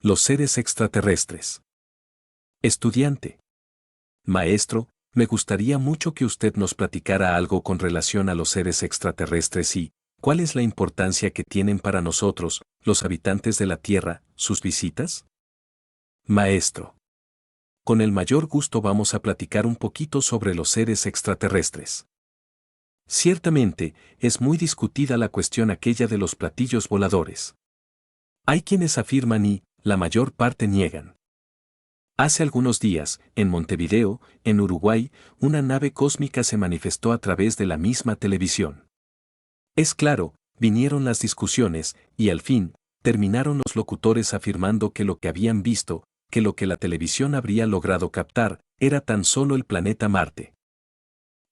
Los seres extraterrestres. Estudiante. Maestro, me gustaría mucho que usted nos platicara algo con relación a los seres extraterrestres y ¿cuál es la importancia que tienen para nosotros, los habitantes de la Tierra, sus visitas? Maestro. Con el mayor gusto vamos a platicar un poquito sobre los seres extraterrestres. Ciertamente, es muy discutida la cuestión aquella de los platillos voladores. Hay quienes afirman y, la mayor parte niegan. Hace algunos días, en Montevideo, en Uruguay, una nave cósmica se manifestó a través de la misma televisión. Es claro, vinieron las discusiones, y al fin, terminaron los locutores afirmando que lo que habían visto, que lo que la televisión habría logrado captar, era tan solo el planeta Marte.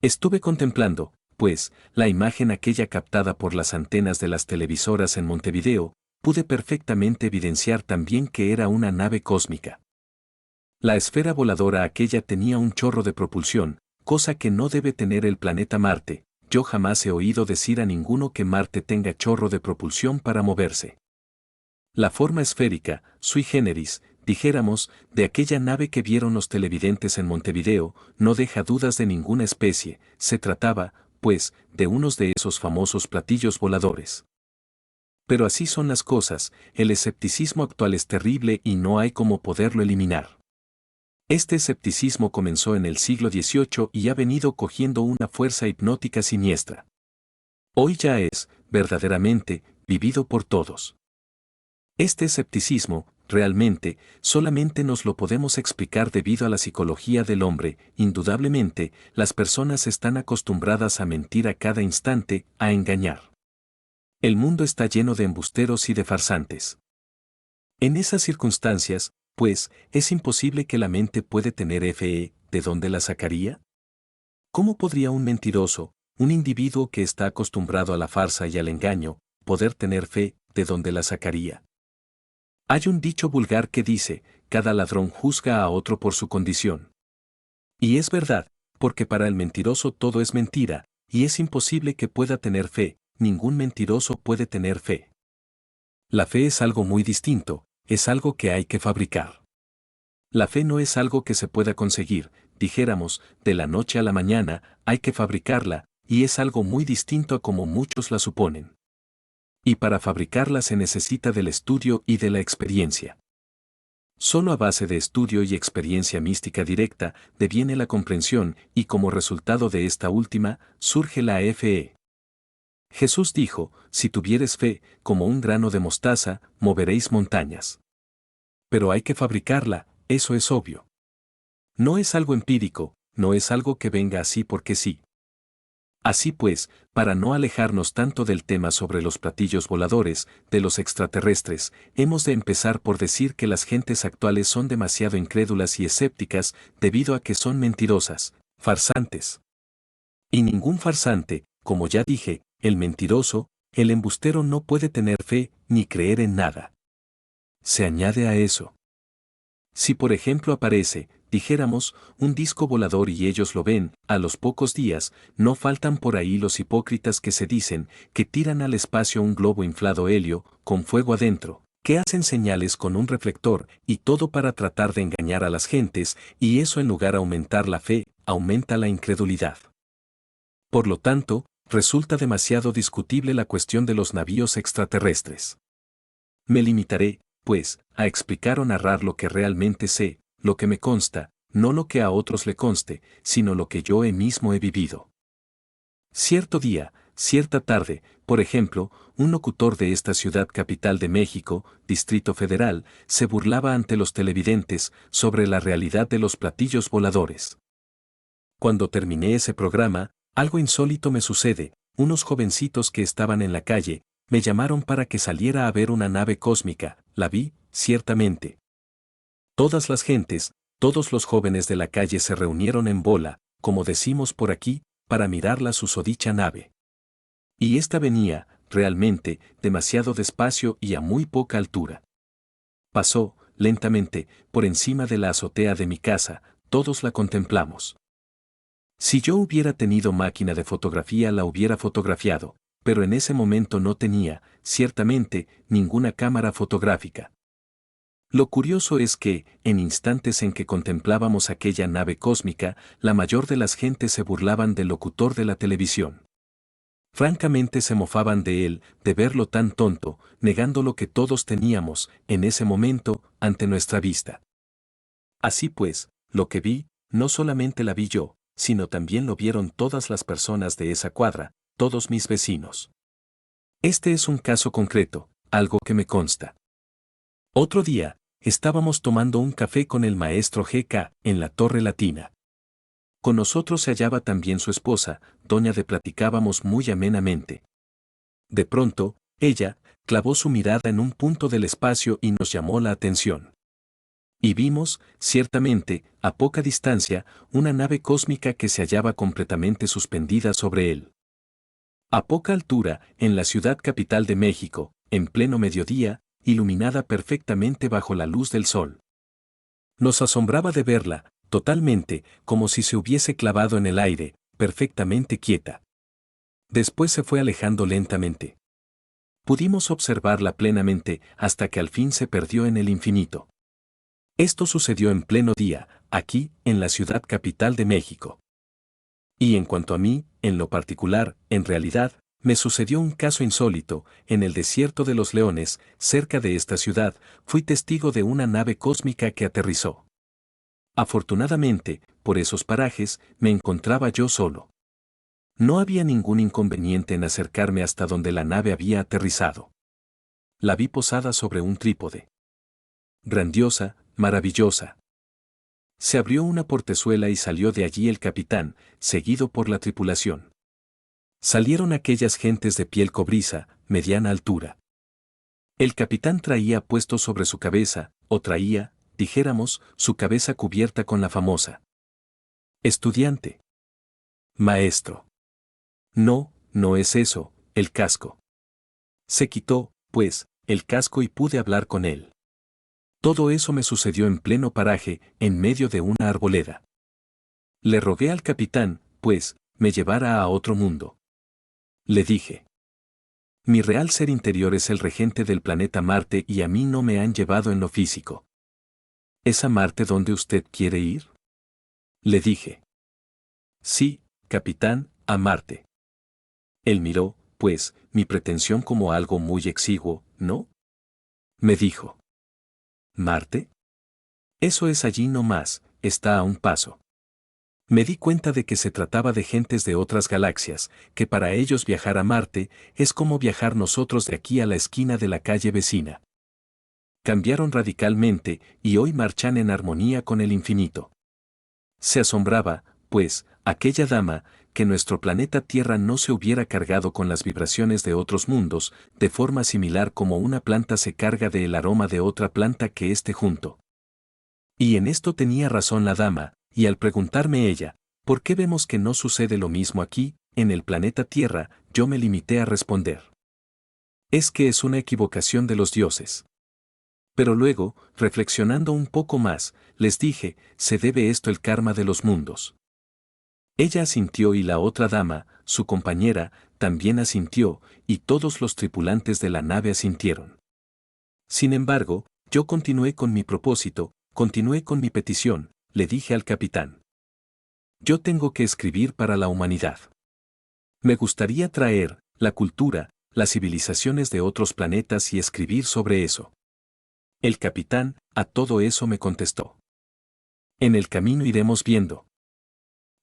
Estuve contemplando, pues, la imagen aquella captada por las antenas de las televisoras en Montevideo, pude perfectamente evidenciar también que era una nave cósmica. La esfera voladora aquella tenía un chorro de propulsión, cosa que no debe tener el planeta Marte. Yo jamás he oído decir a ninguno que Marte tenga chorro de propulsión para moverse. La forma esférica, sui generis, dijéramos, de aquella nave que vieron los televidentes en Montevideo, no deja dudas de ninguna especie. Se trataba, pues, de unos de esos famosos platillos voladores. Pero así son las cosas, el escepticismo actual es terrible y no hay cómo poderlo eliminar. Este escepticismo comenzó en el siglo XVIII y ha venido cogiendo una fuerza hipnótica siniestra. Hoy ya es, verdaderamente, vivido por todos. Este escepticismo, realmente, solamente nos lo podemos explicar debido a la psicología del hombre. Indudablemente, las personas están acostumbradas a mentir a cada instante, a engañar. El mundo está lleno de embusteros y de farsantes. En esas circunstancias, pues, es imposible que la mente puede tener fe, ¿de dónde la sacaría? ¿Cómo podría un mentiroso, un individuo que está acostumbrado a la farsa y al engaño, poder tener fe, de dónde la sacaría? Hay un dicho vulgar que dice, cada ladrón juzga a otro por su condición. Y es verdad, porque para el mentiroso todo es mentira, y es imposible que pueda tener fe. Ningún mentiroso puede tener fe. La fe es algo muy distinto, es algo que hay que fabricar. La fe no es algo que se pueda conseguir, dijéramos, de la noche a la mañana, hay que fabricarla, y es algo muy distinto a como muchos la suponen. Y para fabricarla se necesita del estudio y de la experiencia. Solo a base de estudio y experiencia mística directa deviene la comprensión y como resultado de esta última surge la fe. Jesús dijo, si tuvieres fe, como un grano de mostaza, moveréis montañas. Pero hay que fabricarla, eso es obvio. No es algo empírico, no es algo que venga así porque sí. Así pues, para no alejarnos tanto del tema sobre los platillos voladores, de los extraterrestres, hemos de empezar por decir que las gentes actuales son demasiado incrédulas y escépticas debido a que son mentirosas, farsantes. Y ningún farsante, como ya dije, el mentiroso, el embustero no puede tener fe ni creer en nada. Se añade a eso. Si por ejemplo aparece, dijéramos, un disco volador y ellos lo ven, a los pocos días, no faltan por ahí los hipócritas que se dicen que tiran al espacio un globo inflado helio, con fuego adentro, que hacen señales con un reflector y todo para tratar de engañar a las gentes, y eso en lugar de aumentar la fe, aumenta la incredulidad. Por lo tanto, resulta demasiado discutible la cuestión de los navíos extraterrestres. Me limitaré, pues, a explicar o narrar lo que realmente sé, lo que me consta, no lo que a otros le conste, sino lo que yo mismo he vivido. Cierto día, cierta tarde, por ejemplo, un locutor de esta ciudad capital de México, Distrito Federal, se burlaba ante los televidentes sobre la realidad de los platillos voladores. Cuando terminé ese programa, algo insólito me sucede, unos jovencitos que estaban en la calle, me llamaron para que saliera a ver una nave cósmica, la vi, ciertamente. Todas las gentes, todos los jóvenes de la calle se reunieron en bola, como decimos por aquí, para mirar la susodicha nave. Y esta venía, realmente, demasiado despacio y a muy poca altura. Pasó, lentamente, por encima de la azotea de mi casa, todos la contemplamos. Si yo hubiera tenido máquina de fotografía la hubiera fotografiado, pero en ese momento no tenía, ciertamente, ninguna cámara fotográfica. Lo curioso es que, en instantes en que contemplábamos aquella nave cósmica, la mayor de las gentes se burlaban del locutor de la televisión. Francamente se mofaban de él, de verlo tan tonto, negando lo que todos teníamos, en ese momento, ante nuestra vista. Así pues, lo que vi, no solamente la vi yo, sino también lo vieron todas las personas de esa cuadra, todos mis vecinos. Este es un caso concreto, algo que me consta. Otro día, estábamos tomando un café con el maestro G.K. en la Torre Latina. Con nosotros se hallaba también su esposa, doña de platicábamos muy amenamente. De pronto, ella, clavó su mirada en un punto del espacio y nos llamó la atención. Y vimos, ciertamente, a poca distancia, una nave cósmica que se hallaba completamente suspendida sobre él. A poca altura, en la ciudad capital de México, en pleno mediodía, iluminada perfectamente bajo la luz del sol. Nos asombraba de verla, totalmente, como si se hubiese clavado en el aire, perfectamente quieta. Después se fue alejando lentamente. Pudimos observarla plenamente hasta que al fin se perdió en el infinito. Esto sucedió en pleno día, aquí, en la ciudad capital de México. Y en cuanto a mí, en lo particular, en realidad, me sucedió un caso insólito, en el desierto de los Leones, cerca de esta ciudad, fui testigo de una nave cósmica que aterrizó. Afortunadamente, por esos parajes, me encontraba yo solo. No había ningún inconveniente en acercarme hasta donde la nave había aterrizado. La vi posada sobre un trípode. Grandiosa, maravillosa. Se abrió una portezuela y salió de allí el capitán, seguido por la tripulación. Salieron aquellas gentes de piel cobriza, mediana altura. El capitán traía puesto sobre su cabeza, o traía, dijéramos, su cabeza cubierta con la famosa. Estudiante. Maestro. No, no es eso, el casco. Se quitó, pues, el casco y pude hablar con él. Todo eso me sucedió en pleno paraje, en medio de una arboleda. Le rogué al capitán, pues, me llevara a otro mundo. Le dije. Mi real ser interior es el regente del planeta Marte y a mí no me han llevado en lo físico. ¿Es a Marte donde usted quiere ir? Le dije. Sí, capitán, a Marte. Él miró, pues, mi pretensión como algo muy exiguo, ¿no? Me dijo. ¿Marte? Eso es allí no más, está a un paso. Me di cuenta de que se trataba de gentes de otras galaxias, que para ellos viajar a Marte es como viajar nosotros de aquí a la esquina de la calle vecina. Cambiaron radicalmente y hoy marchan en armonía con el infinito. Se asombraba, pues, aquella dama, que nuestro planeta Tierra no se hubiera cargado con las vibraciones de otros mundos, de forma similar como una planta se carga del aroma de otra planta que esté junto. Y en esto tenía razón la dama, y al preguntarme ella, ¿por qué vemos que no sucede lo mismo aquí, en el planeta Tierra?, yo me limité a responder. Es que es una equivocación de los dioses. Pero luego, reflexionando un poco más, les dije, se debe esto el karma de los mundos. Ella asintió y la otra dama, su compañera, también asintió, y todos los tripulantes de la nave asintieron. Sin embargo, yo continué con mi propósito, continué con mi petición, le dije al capitán. Yo tengo que escribir para la humanidad. Me gustaría traer la cultura, las civilizaciones de otros planetas y escribir sobre eso. El capitán, a todo eso me contestó. En el camino iremos viendo.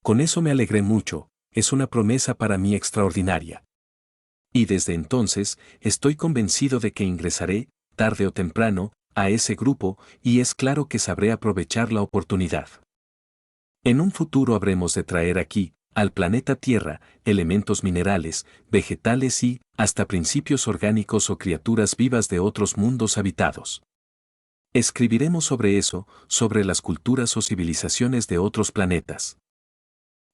Con eso me alegré mucho, es una promesa para mí extraordinaria. Y desde entonces, estoy convencido de que ingresaré, tarde o temprano, a ese grupo, y es claro que sabré aprovechar la oportunidad. En un futuro habremos de traer aquí, al planeta Tierra, elementos minerales, vegetales y, hasta principios orgánicos o criaturas vivas de otros mundos habitados. Escribiremos sobre eso, sobre las culturas o civilizaciones de otros planetas.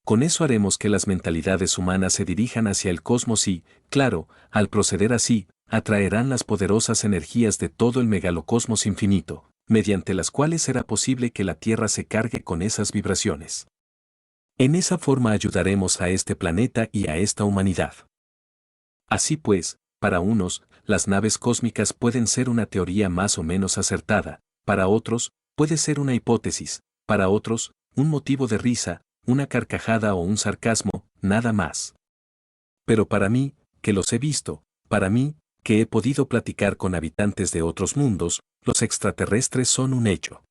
Con eso haremos que las mentalidades humanas se dirijan hacia el cosmos y, claro, al proceder así, atraerán las poderosas energías de todo el megalocosmos infinito, mediante las cuales será posible que la Tierra se cargue con esas vibraciones. En esa forma ayudaremos a este planeta y a esta humanidad. Así pues, para unos, las naves cósmicas pueden ser una teoría más o menos acertada, para otros, puede ser una hipótesis, para otros, un motivo de risa, una carcajada o un sarcasmo, nada más. Pero para mí, que los he visto, para mí, que he podido platicar con habitantes de otros mundos, los extraterrestres son un hecho.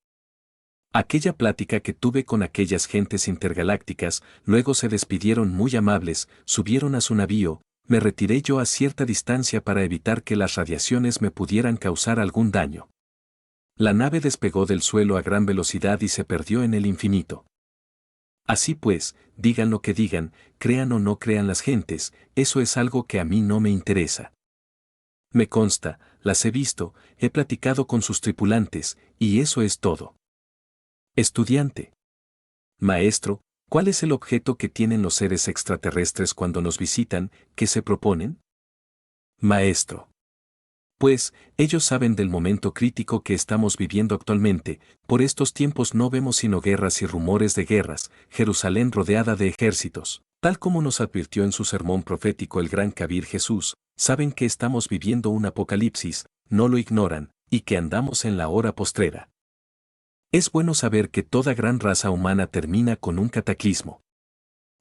Aquella plática que tuve con aquellas gentes intergalácticas, luego se despidieron muy amables, subieron a su navío, me retiré yo a cierta distancia para evitar que las radiaciones me pudieran causar algún daño. La nave despegó del suelo a gran velocidad y se perdió en el infinito. Así pues, digan lo que digan, crean o no crean las gentes, eso es algo que a mí no me interesa. Me consta, las he visto, he platicado con sus tripulantes, y eso es todo. Estudiante. Maestro, ¿cuál es el objeto que tienen los seres extraterrestres cuando nos visitan, que se proponen? Maestro. Pues, ellos saben del momento crítico que estamos viviendo actualmente, por estos tiempos no vemos sino guerras y rumores de guerras, Jerusalén rodeada de ejércitos, tal como nos advirtió en su sermón profético el gran Kabir Jesús, saben que estamos viviendo un apocalipsis, no lo ignoran, y que andamos en la hora postrera. Es bueno saber que toda gran raza humana termina con un cataclismo.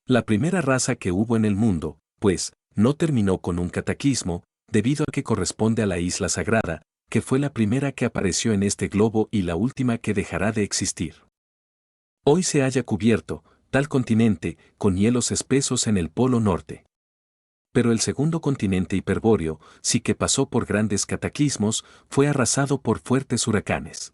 La primera raza que hubo en el mundo, pues, no terminó con un cataclismo, debido a que corresponde a la isla sagrada, que fue la primera que apareció en este globo y la última que dejará de existir. Hoy se halla cubierto, tal continente, con hielos espesos en el polo norte. Pero el segundo continente hiperbóreo, sí que pasó por grandes cataclismos, fue arrasado por fuertes huracanes.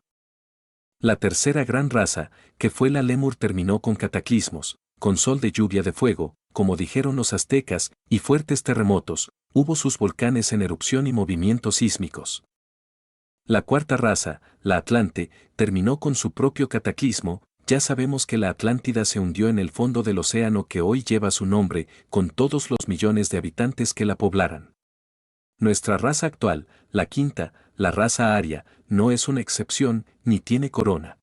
La tercera gran raza, que fue la Lemur, terminó con cataclismos, con sol de lluvia de fuego, como dijeron los aztecas, y fuertes terremotos, hubo sus volcanes en erupción y movimientos sísmicos. La cuarta raza, la Atlante, terminó con su propio cataclismo, ya sabemos que la Atlántida se hundió en el fondo del océano que hoy lleva su nombre, con todos los millones de habitantes que la poblaran. Nuestra raza actual, la quinta, la raza aria, no es una excepción, ni tiene corona.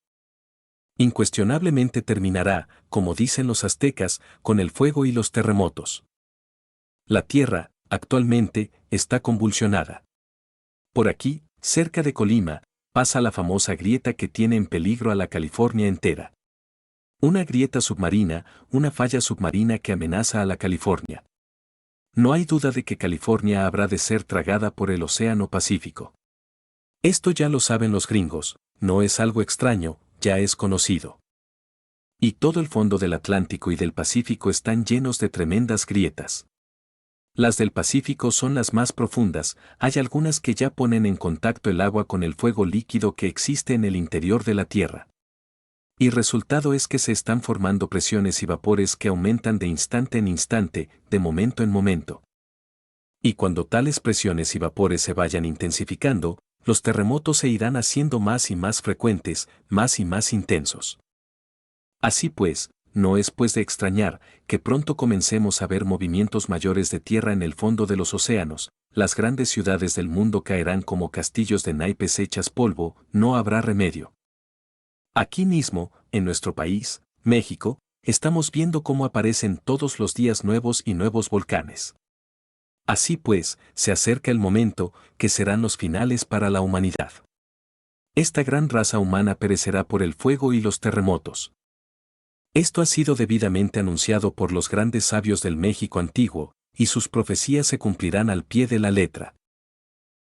Incuestionablemente terminará, como dicen los aztecas, con el fuego y los terremotos. La Tierra, actualmente, está convulsionada. Por aquí, cerca de Colima, pasa la famosa grieta que tiene en peligro a la California entera. Una grieta submarina, una falla submarina que amenaza a la California. No hay duda de que California habrá de ser tragada por el Océano Pacífico. Esto ya lo saben los gringos, no es algo extraño, ya es conocido. Y todo el fondo del Atlántico y del Pacífico están llenos de tremendas grietas. Las del Pacífico son las más profundas, hay algunas que ya ponen en contacto el agua con el fuego líquido que existe en el interior de la Tierra. Y resultado es que se están formando presiones y vapores que aumentan de instante en instante, de momento en momento. Y cuando tales presiones y vapores se vayan intensificando, los terremotos se irán haciendo más y más frecuentes, más y más intensos. Así pues, no es pues de extrañar que pronto comencemos a ver movimientos mayores de tierra en el fondo de los océanos, las grandes ciudades del mundo caerán como castillos de naipes hechas polvo, no habrá remedio. Aquí mismo, en nuestro país, México, estamos viendo cómo aparecen todos los días nuevos y nuevos volcanes. Así pues, se acerca el momento, que serán los finales para la humanidad. Esta gran raza humana perecerá por el fuego y los terremotos. Esto ha sido debidamente anunciado por los grandes sabios del México antiguo, y sus profecías se cumplirán al pie de la letra.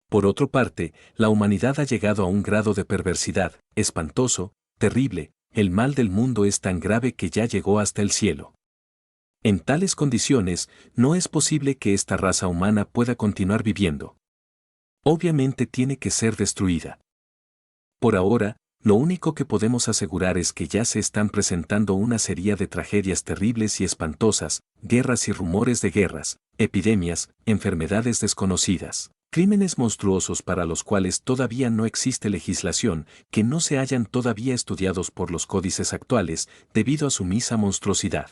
Por otra parte, la humanidad ha llegado a un grado de perversidad, espantoso, terrible, el mal del mundo es tan grave que ya llegó hasta el cielo. En tales condiciones, no es posible que esta raza humana pueda continuar viviendo. Obviamente tiene que ser destruida. Por ahora, lo único que podemos asegurar es que ya se están presentando una serie de tragedias terribles y espantosas, guerras y rumores de guerras, epidemias, enfermedades desconocidas, crímenes monstruosos para los cuales todavía no existe legislación, que no se hayan todavía estudiados por los códices actuales, debido a su misa monstruosidad.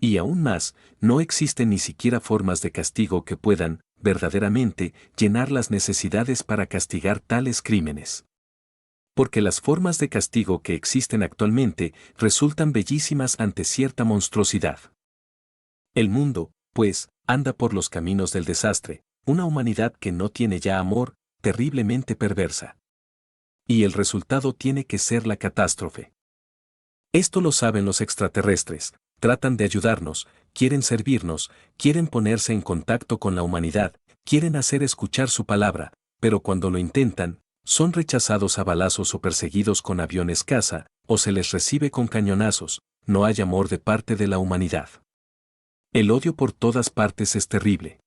Y aún más, no existen ni siquiera formas de castigo que puedan, verdaderamente, llenar las necesidades para castigar tales crímenes. Porque las formas de castigo que existen actualmente resultan bellísimas ante cierta monstruosidad. El mundo, pues, anda por los caminos del desastre, una humanidad que no tiene ya amor, terriblemente perversa. Y el resultado tiene que ser la catástrofe. Esto lo saben los extraterrestres, tratan de ayudarnos, quieren servirnos, quieren ponerse en contacto con la humanidad, quieren hacer escuchar su palabra, pero cuando lo intentan, son rechazados a balazos o perseguidos con aviones caza, o se les recibe con cañonazos, no hay amor de parte de la humanidad. El odio por todas partes es terrible.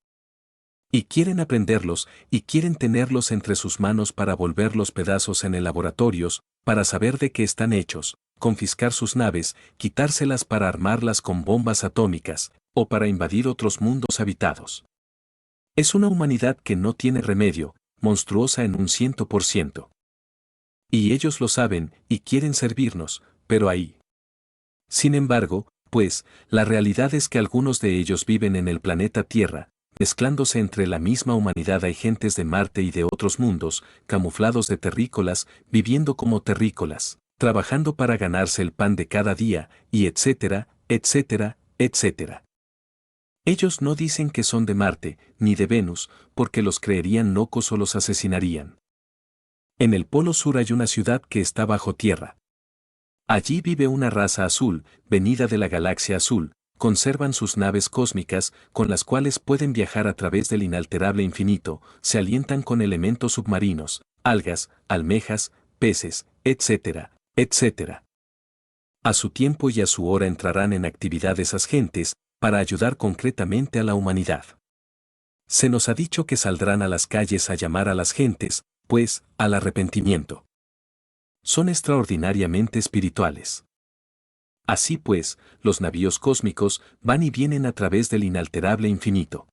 Y quieren aprenderlos, y quieren tenerlos entre sus manos para volverlos pedazos en el laboratorios, para saber de qué están hechos, confiscar sus naves, quitárselas para armarlas con bombas atómicas, o para invadir otros mundos habitados. Es una humanidad que no tiene remedio, monstruosa en un 100%. Y ellos lo saben, y quieren servirnos, pero ahí. Sin embargo, pues, la realidad es que algunos de ellos viven en el planeta Tierra, mezclándose entre la misma humanidad. Hay gentes de Marte y de otros mundos, camuflados de terrícolas, viviendo como terrícolas, trabajando para ganarse el pan de cada día, y etcétera, etcétera, etcétera. Ellos no dicen que son de Marte, ni de Venus, porque los creerían locos o los asesinarían. En el Polo Sur hay una ciudad que está bajo tierra. Allí vive una raza azul, venida de la galaxia azul, conservan sus naves cósmicas, con las cuales pueden viajar a través del inalterable infinito, se alientan con elementos submarinos, algas, almejas, peces, etcétera, etcétera. A su tiempo y a su hora entrarán en actividad esas gentes, para ayudar concretamente a la humanidad. Se nos ha dicho que saldrán a las calles a llamar a las gentes, pues, al arrepentimiento. Son extraordinariamente espirituales. Así pues, los navíos cósmicos van y vienen a través del inalterable infinito.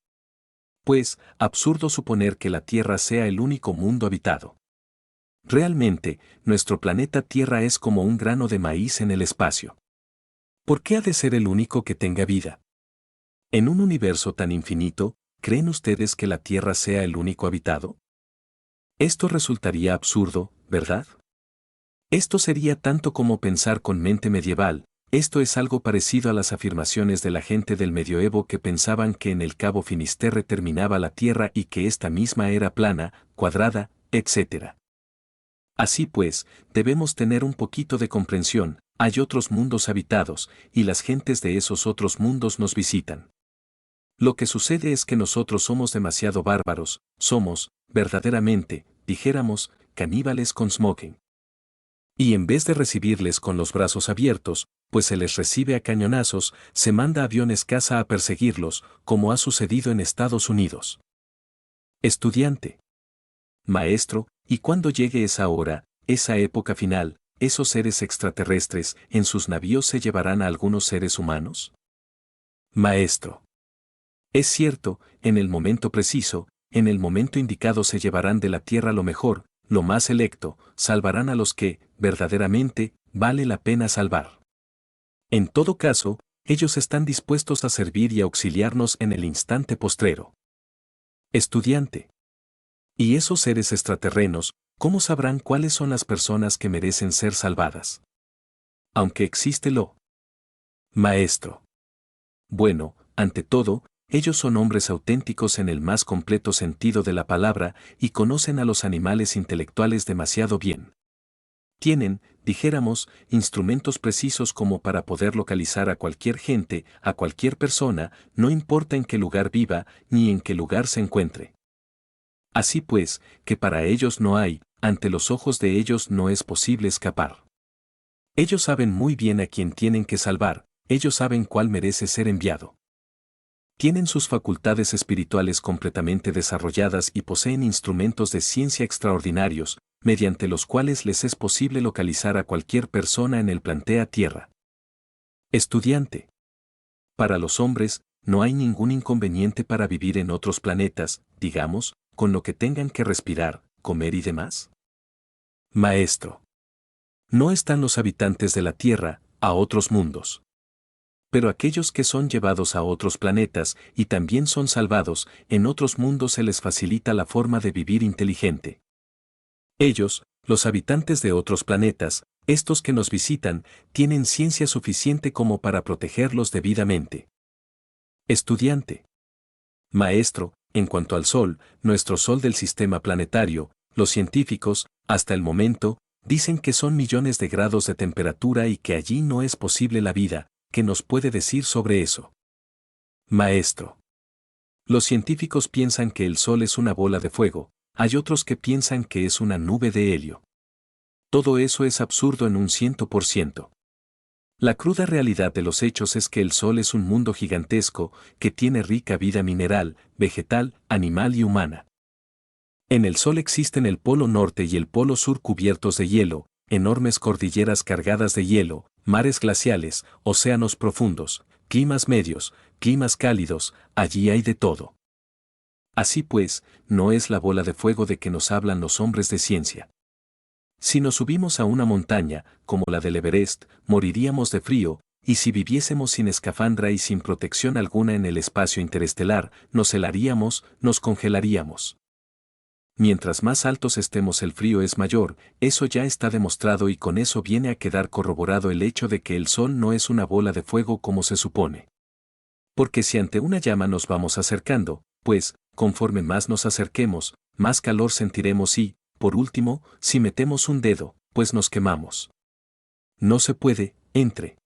Pues, absurdo suponer que la Tierra sea el único mundo habitado. Realmente, nuestro planeta Tierra es como un grano de maíz en el espacio. ¿Por qué ha de ser el único que tenga vida? En un universo tan infinito, ¿creen ustedes que la Tierra sea el único habitado? Esto resultaría absurdo, ¿verdad? Esto sería tanto como pensar con mente medieval. Esto es algo parecido a las afirmaciones de la gente del medioevo que pensaban que en el Cabo Finisterre terminaba la Tierra y que esta misma era plana, cuadrada, etc. Así pues, debemos tener un poquito de comprensión. Hay otros mundos habitados, y las gentes de esos otros mundos nos visitan. Lo que sucede es que nosotros somos demasiado bárbaros, somos, verdaderamente, dijéramos, caníbales con smoking. Y en vez de recibirles con los brazos abiertos, pues se les recibe a cañonazos, se manda aviones caza a perseguirlos, como ha sucedido en Estados Unidos. Estudiante. Maestro, ¿y cuando llegue esa hora, esa época final, esos seres extraterrestres, en sus navíos se llevarán a algunos seres humanos? Maestro. Es cierto, en el momento preciso, en el momento indicado se llevarán de la Tierra lo mejor, lo más selecto, salvarán a los que, verdaderamente, vale la pena salvar. En todo caso, ellos están dispuestos a servir y a auxiliarnos en el instante postrero. Estudiante. ¿Y esos seres extraterrenos, cómo sabrán cuáles son las personas que merecen ser salvadas? Aunque existe lo. Maestro. Bueno, ante todo, ellos son hombres auténticos en el más completo sentido de la palabra y conocen a los animales intelectuales demasiado bien. Tienen, dijéramos, instrumentos precisos como para poder localizar a cualquier gente, a cualquier persona, no importa en qué lugar viva ni en qué lugar se encuentre. Así pues, que para ellos no hay, ante los ojos de ellos no es posible escapar. Ellos saben muy bien a quién tienen que salvar, ellos saben cuál merece ser enviado. Tienen sus facultades espirituales completamente desarrolladas y poseen instrumentos de ciencia extraordinarios, mediante los cuales les es posible localizar a cualquier persona en el planeta Tierra. Estudiante. Para los hombres, no hay ningún inconveniente para vivir en otros planetas, digamos, con lo que tengan que respirar, comer y demás. Maestro. No están los habitantes de la Tierra, a otros mundos. Pero aquellos que son llevados a otros planetas y también son salvados, en otros mundos se les facilita la forma de vivir inteligente. Ellos, los habitantes de otros planetas, estos que nos visitan, tienen ciencia suficiente como para protegerlos debidamente. Estudiante. Maestro, en cuanto al Sol, nuestro Sol del sistema planetario, Los científicos, hasta el momento, dicen que son millones de grados de temperatura y que allí no es posible la vida. ¿Qué nos puede decir sobre eso? Maestro. Los científicos piensan que el Sol es una bola de fuego, hay otros que piensan que es una nube de helio. Todo eso es absurdo en un 100%. La cruda realidad de los hechos es que el Sol es un mundo gigantesco que tiene rica vida mineral, vegetal, animal y humana. En el Sol existen el Polo Norte y el Polo Sur cubiertos de hielo, enormes cordilleras cargadas de hielo, mares glaciales, océanos profundos, climas medios, climas cálidos, allí hay de todo. Así pues, no es la bola de fuego de que nos hablan los hombres de ciencia. Si nos subimos a una montaña, como la del Everest, moriríamos de frío, y si viviésemos sin escafandra y sin protección alguna en el espacio interestelar, nos helaríamos, nos congelaríamos. Mientras más altos estemos el frío es mayor, eso ya está demostrado y con eso viene a quedar corroborado el hecho de que el Sol no es una bola de fuego como se supone. Porque si ante una llama nos vamos acercando, pues, conforme más nos acerquemos, más calor sentiremos y, por último, si metemos un dedo, pues nos quemamos. No se puede, entre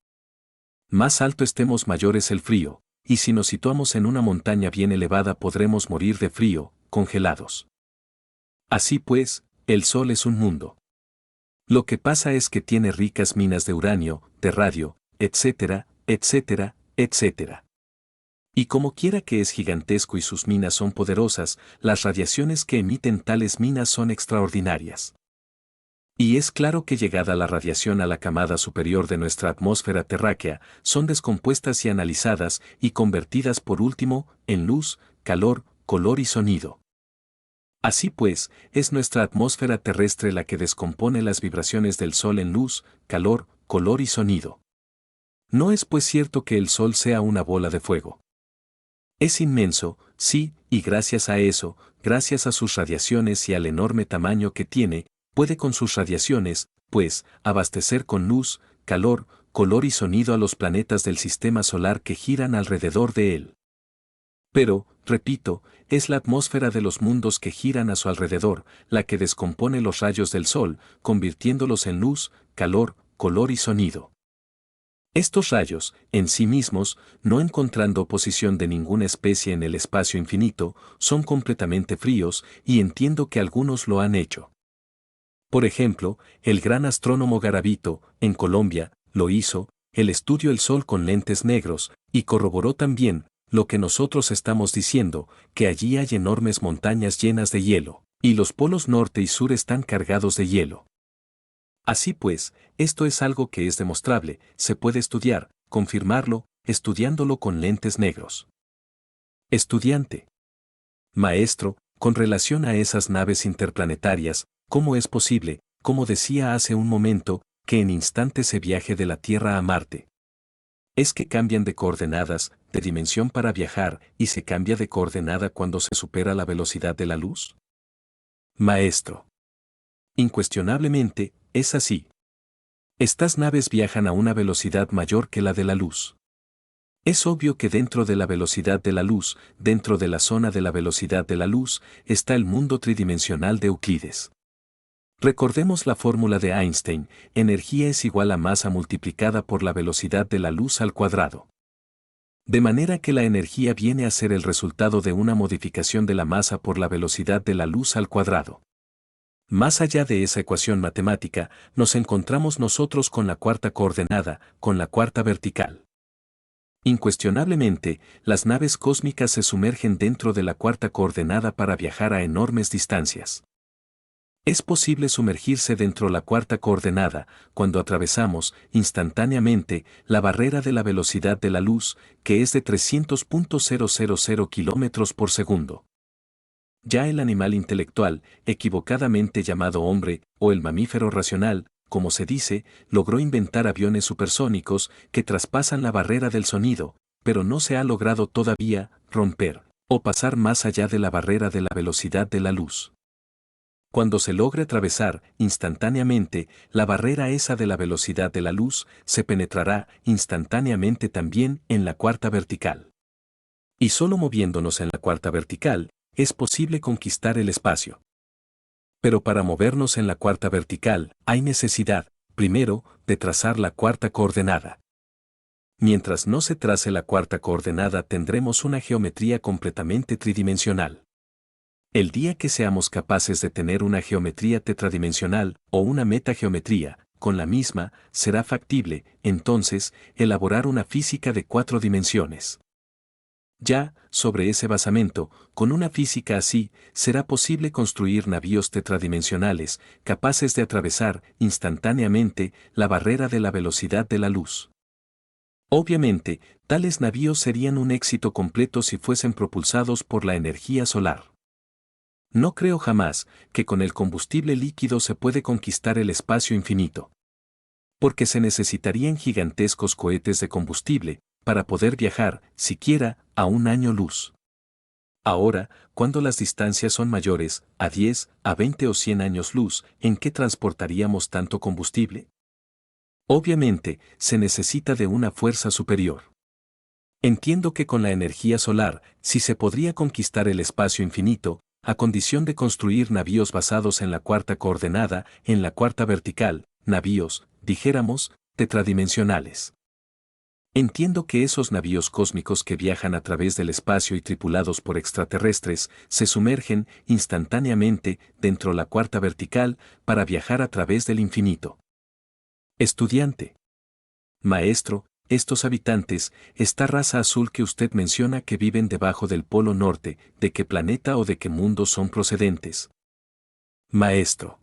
más alto estemos mayor es el frío, y si nos situamos en una montaña bien elevada podremos morir de frío, congelados. Así pues, el Sol es un mundo. Lo que pasa es que tiene ricas minas de uranio, de radio, etcétera, etcétera, etcétera. Y como quiera que es gigantesco y sus minas son poderosas, las radiaciones que emiten tales minas son extraordinarias. Y es claro que llegada la radiación a la camada superior de nuestra atmósfera terráquea, son descompuestas y analizadas y convertidas por último en luz, calor, color y sonido. Así pues, es nuestra atmósfera terrestre la que descompone las vibraciones del Sol en luz, calor, color y sonido. No es pues cierto que el Sol sea una bola de fuego. Es inmenso, sí, y gracias a eso, gracias a sus radiaciones y al enorme tamaño que tiene, puede con sus radiaciones, pues, abastecer con luz, calor, color y sonido a los planetas del sistema solar que giran alrededor de él. Pero, repito, es la atmósfera de los mundos que giran a su alrededor, la que descompone los rayos del Sol, convirtiéndolos en luz, calor, color y sonido. Estos rayos, en sí mismos, no encontrando oposición de ninguna especie en el espacio infinito, son completamente fríos, y entiendo que algunos lo han hecho. Por ejemplo, el gran astrónomo Garavito, en Colombia, lo hizo, él estudió el Sol con lentes negros, y corroboró también, lo que nosotros estamos diciendo, que allí hay enormes montañas llenas de hielo, y los polos norte y sur están cargados de hielo. Así pues, esto es algo que es demostrable, se puede estudiar, confirmarlo, estudiándolo con lentes negros. Estudiante. Maestro, con relación a esas naves interplanetarias, ¿cómo es posible, como decía hace un momento, que en instantes se viaje de la Tierra a Marte? Es que cambian de coordenadas, de dimensión para viajar, y se cambia de coordenada cuando se supera la velocidad de la luz. Maestro. Incuestionablemente, es así. Estas naves viajan a una velocidad mayor que la de la luz. Es obvio que dentro de la velocidad de la luz, dentro de la zona de la velocidad de la luz, está el mundo tridimensional de Euclides. Recordemos la fórmula de Einstein, energía es igual a masa multiplicada por la velocidad de la luz al cuadrado. De manera que la energía viene a ser el resultado de una modificación de la masa por la velocidad de la luz al cuadrado. Más allá de esa ecuación matemática, nos encontramos nosotros con la cuarta coordenada, con la cuarta vertical. Incuestionablemente, las naves cósmicas se sumergen dentro de la cuarta coordenada para viajar a enormes distancias. Es posible sumergirse dentro de la cuarta coordenada cuando atravesamos, instantáneamente, la barrera de la velocidad de la luz, que es de 300.000 kilómetros por segundo. Ya el animal intelectual, equivocadamente llamado hombre, o el mamífero racional, como se dice, logró inventar aviones supersónicos que traspasan la barrera del sonido, pero no se ha logrado todavía romper o pasar más allá de la barrera de la velocidad de la luz. Cuando se logre atravesar instantáneamente la barrera esa de la velocidad de la luz, se penetrará instantáneamente también en la cuarta vertical. Y solo moviéndonos en la cuarta vertical, es posible conquistar el espacio. Pero para movernos en la cuarta vertical, hay necesidad, primero, de trazar la cuarta coordenada. Mientras no se trace la cuarta coordenada tendremos una geometría completamente tridimensional. El día que seamos capaces de tener una geometría tetradimensional o una metageometría, con la misma, será factible, entonces, elaborar una física de 4 dimensiones. Ya, sobre ese basamento, con una física así, será posible construir navíos tetradimensionales, capaces de atravesar, instantáneamente, la barrera de la velocidad de la luz. Obviamente, tales navíos serían un éxito completo si fuesen propulsados por la energía solar. No creo jamás que con el combustible líquido se puede conquistar el espacio infinito. Porque se necesitarían gigantescos cohetes de combustible para poder viajar, siquiera, a un año luz. Ahora, cuando las distancias son mayores, a 10, a 20 o 100 años luz, ¿en qué transportaríamos tanto combustible? Obviamente, se necesita de una fuerza superior. Entiendo que con la energía solar, sí se podría conquistar el espacio infinito, a condición de construir navíos basados en la cuarta coordenada, en la cuarta vertical, navíos, dijéramos, tetradimensionales. Entiendo que esos navíos cósmicos que viajan a través del espacio y tripulados por extraterrestres, se sumergen instantáneamente dentro de la cuarta vertical para viajar a través del infinito. Estudiante. Maestro, estos habitantes, esta raza azul que usted menciona que viven debajo del Polo Norte, ¿de qué planeta o de qué mundo son procedentes? Maestro.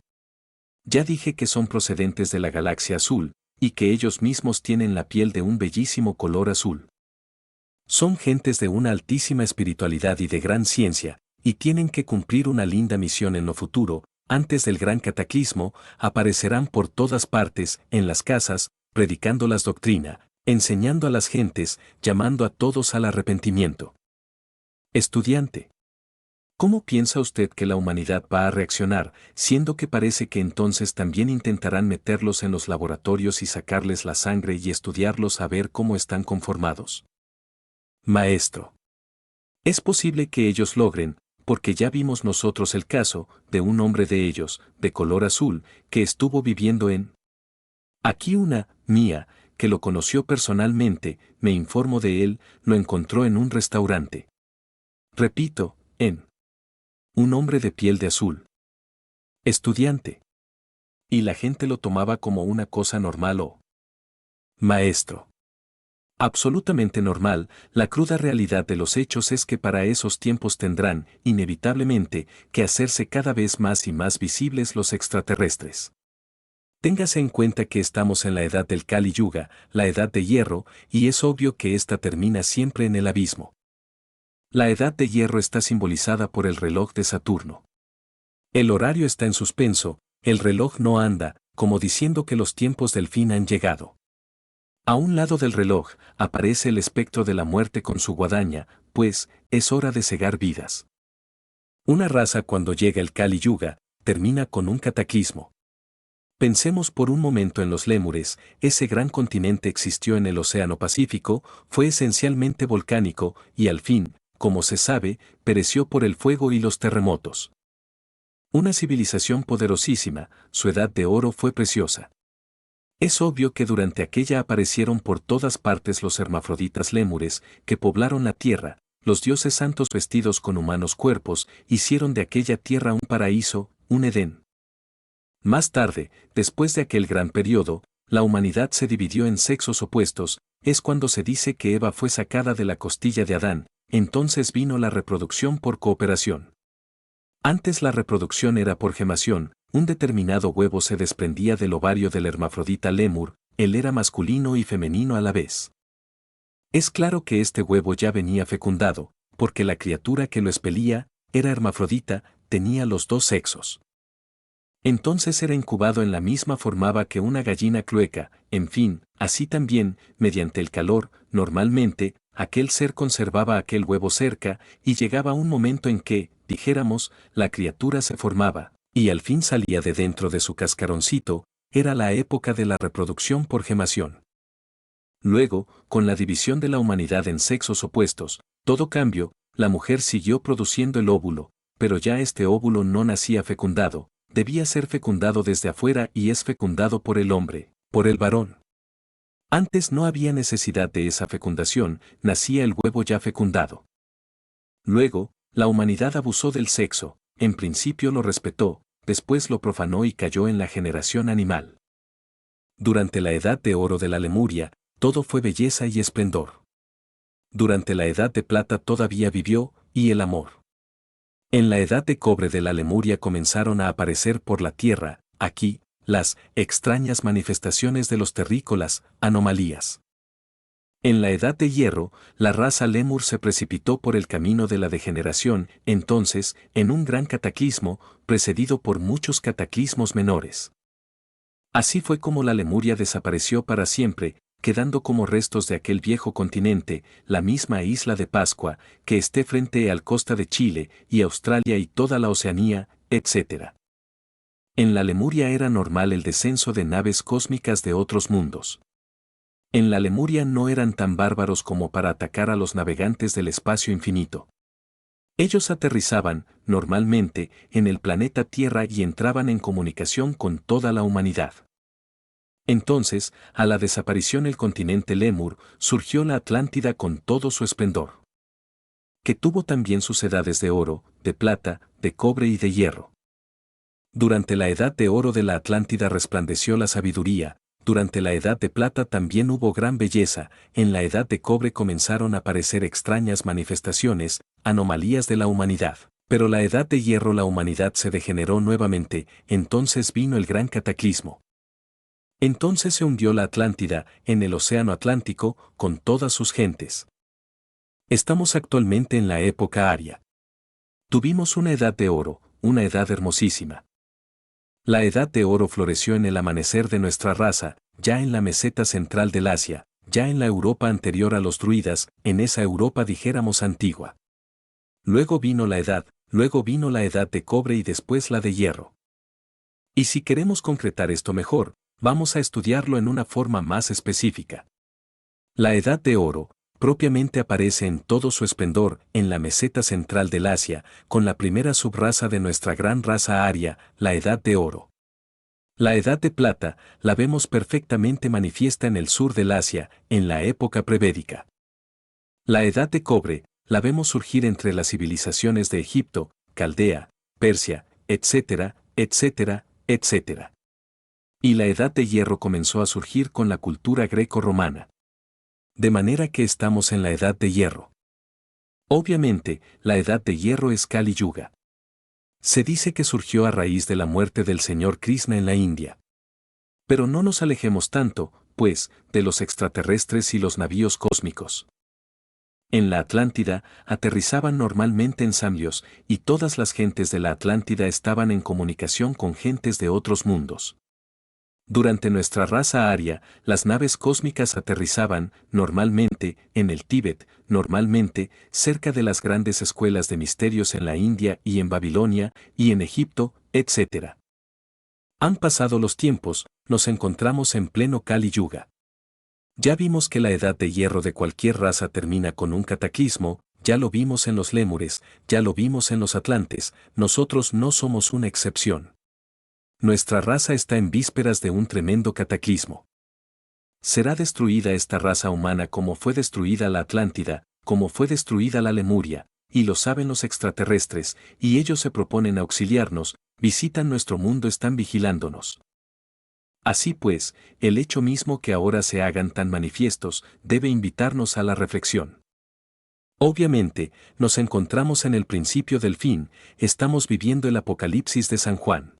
Ya dije que son procedentes de la galaxia azul, y que ellos mismos tienen la piel de un bellísimo color azul. Son gentes de una altísima espiritualidad y de gran ciencia, y tienen que cumplir una linda misión en lo futuro. Antes del gran cataclismo, aparecerán por todas partes, en las casas, predicando las doctrinas, enseñando a las gentes, llamando a todos al arrepentimiento. Estudiante. ¿Cómo piensa usted que la humanidad va a reaccionar, siendo que parece que entonces también intentarán meterlos en los laboratorios y sacarles la sangre y estudiarlos a ver cómo están conformados? Maestro. Es posible que ellos logren, porque ya vimos nosotros el caso de un hombre de ellos, de color azul, que estuvo viviendo en... Aquí una, mía, que lo conoció personalmente, me informo de él, lo encontró en un restaurante. Repito, en... Un hombre de piel de azul. Estudiante. Y la gente lo tomaba como una cosa normal o... Maestro. Absolutamente normal, la cruda realidad de los hechos es que para esos tiempos tendrán, inevitablemente, que hacerse cada vez más y más visibles los extraterrestres. Téngase en cuenta que estamos en la edad del Kali Yuga, la edad de hierro, y es obvio que esta termina siempre en el abismo. La edad de hierro está simbolizada por el reloj de Saturno. El horario está en suspenso, el reloj no anda, como diciendo que los tiempos del fin han llegado. A un lado del reloj, aparece el espectro de la muerte con su guadaña, pues, es hora de cegar vidas. Una raza cuando llega el Kali Yuga, termina con un cataclismo. Pensemos por un momento en los lémures, ese gran continente existió en el Océano Pacífico, fue esencialmente volcánico, y al fin, como se sabe, pereció por el fuego y los terremotos. Una civilización poderosísima, su edad de oro fue preciosa. Es obvio que durante aquella aparecieron por todas partes los hermafroditas lémures, que poblaron la tierra, los dioses santos vestidos con humanos cuerpos, hicieron de aquella tierra un paraíso, un Edén. Más tarde, después de aquel gran periodo, la humanidad se dividió en sexos opuestos, es cuando se dice que Eva fue sacada de la costilla de Adán, entonces vino la reproducción por cooperación. Antes la reproducción era por gemación, un determinado huevo se desprendía del ovario del hermafrodita lémur, él era masculino y femenino a la vez. Es claro que este huevo ya venía fecundado, porque la criatura que lo expelía, era hermafrodita, tenía los dos sexos. Entonces era incubado en la misma formaba que una gallina clueca, en fin, así también, mediante el calor, normalmente, aquel ser conservaba aquel huevo cerca, y llegaba un momento en que, dijéramos, la criatura se formaba, y al fin salía de dentro de su cascaroncito, era la época de la reproducción por gemación. Luego, con la división de la humanidad en sexos opuestos, todo cambio, la mujer siguió produciendo el óvulo, pero ya este óvulo no nacía fecundado, debía ser fecundado desde afuera y es fecundado por el hombre, por el varón. Antes no había necesidad de esa fecundación, nacía el huevo ya fecundado. Luego, la humanidad abusó del sexo, en principio lo respetó, después lo profanó y cayó en la generación animal. Durante la edad de oro de la Lemuria, todo fue belleza y esplendor. Durante la edad de plata todavía vivió, y el amor. En la edad de cobre de la Lemuria comenzaron a aparecer por la tierra, aquí, las extrañas manifestaciones de los terrícolas, anomalías. En la edad de hierro, la raza Lemur se precipitó por el camino de la degeneración, entonces, en un gran cataclismo, precedido por muchos cataclismos menores. Así fue como la Lemuria desapareció para siempre, quedando como restos de aquel viejo continente, la misma isla de Pascua, que esté frente al costa de Chile y Australia y toda la Oceanía, etc. En la Lemuria era normal el descenso de naves cósmicas de otros mundos. En la Lemuria no eran tan bárbaros como para atacar a los navegantes del espacio infinito. Ellos aterrizaban, normalmente, en el planeta Tierra y entraban en comunicación con toda la humanidad. Entonces, a la desaparición del continente Lemur, surgió la Atlántida con todo su esplendor. Que tuvo también sus edades de oro, de plata, de cobre y de hierro. Durante la edad de oro de la Atlántida resplandeció la sabiduría, durante la edad de plata también hubo gran belleza, en la edad de cobre comenzaron a aparecer extrañas manifestaciones, anomalías de la humanidad. Pero la edad de hierro la humanidad se degeneró nuevamente, entonces vino el gran cataclismo. Entonces se hundió la Atlántida en el océano Atlántico con todas sus gentes. Estamos actualmente en la época aria. Tuvimos una edad de oro, una edad hermosísima. La edad de oro floreció en el amanecer de nuestra raza, ya en la meseta central del Asia, ya en la Europa anterior a los druidas, en esa Europa dijéramos antigua. Luego vino la edad de cobre y después la de hierro. Y si queremos concretar esto mejor, vamos a estudiarlo en una forma más específica. La edad de oro, propiamente aparece en todo su esplendor en la meseta central del Asia, con la primera subraza de nuestra gran raza aria, la edad de oro. La edad de plata, la vemos perfectamente manifiesta en el sur del Asia, en la época prevédica. La edad de cobre, la vemos surgir entre las civilizaciones de Egipto, Caldea, Persia, etcétera, etcétera, etcétera. Y la edad de hierro comenzó a surgir con la cultura greco-romana. De manera que estamos en la edad de hierro. Obviamente, la edad de hierro es Kali Yuga. Se dice que surgió a raíz de la muerte del señor Krishna en la India. Pero no nos alejemos tanto, pues, de los extraterrestres y los navíos cósmicos. En la Atlántida, aterrizaban normalmente ensambles, y todas las gentes de la Atlántida estaban en comunicación con gentes de otros mundos. Durante nuestra raza aria, las naves cósmicas aterrizaban, normalmente, en el Tíbet, normalmente, cerca de las grandes escuelas de misterios en la India y en Babilonia, y en Egipto, etc. Han pasado los tiempos, nos encontramos en pleno Kali Yuga. Ya vimos que la edad de hierro de cualquier raza termina con un cataclismo, ya lo vimos en los lémures, ya lo vimos en los atlantes, nosotros no somos una excepción. Nuestra raza está en vísperas de un tremendo cataclismo. Será destruida esta raza humana como fue destruida la Atlántida, como fue destruida la Lemuria, y lo saben los extraterrestres, y ellos se proponen auxiliarnos, visitan nuestro mundo, están vigilándonos. Así pues, el hecho mismo que ahora se hagan tan manifiestos debe invitarnos a la reflexión. Obviamente, nos encontramos en el principio del fin, estamos viviendo el Apocalipsis de San Juan.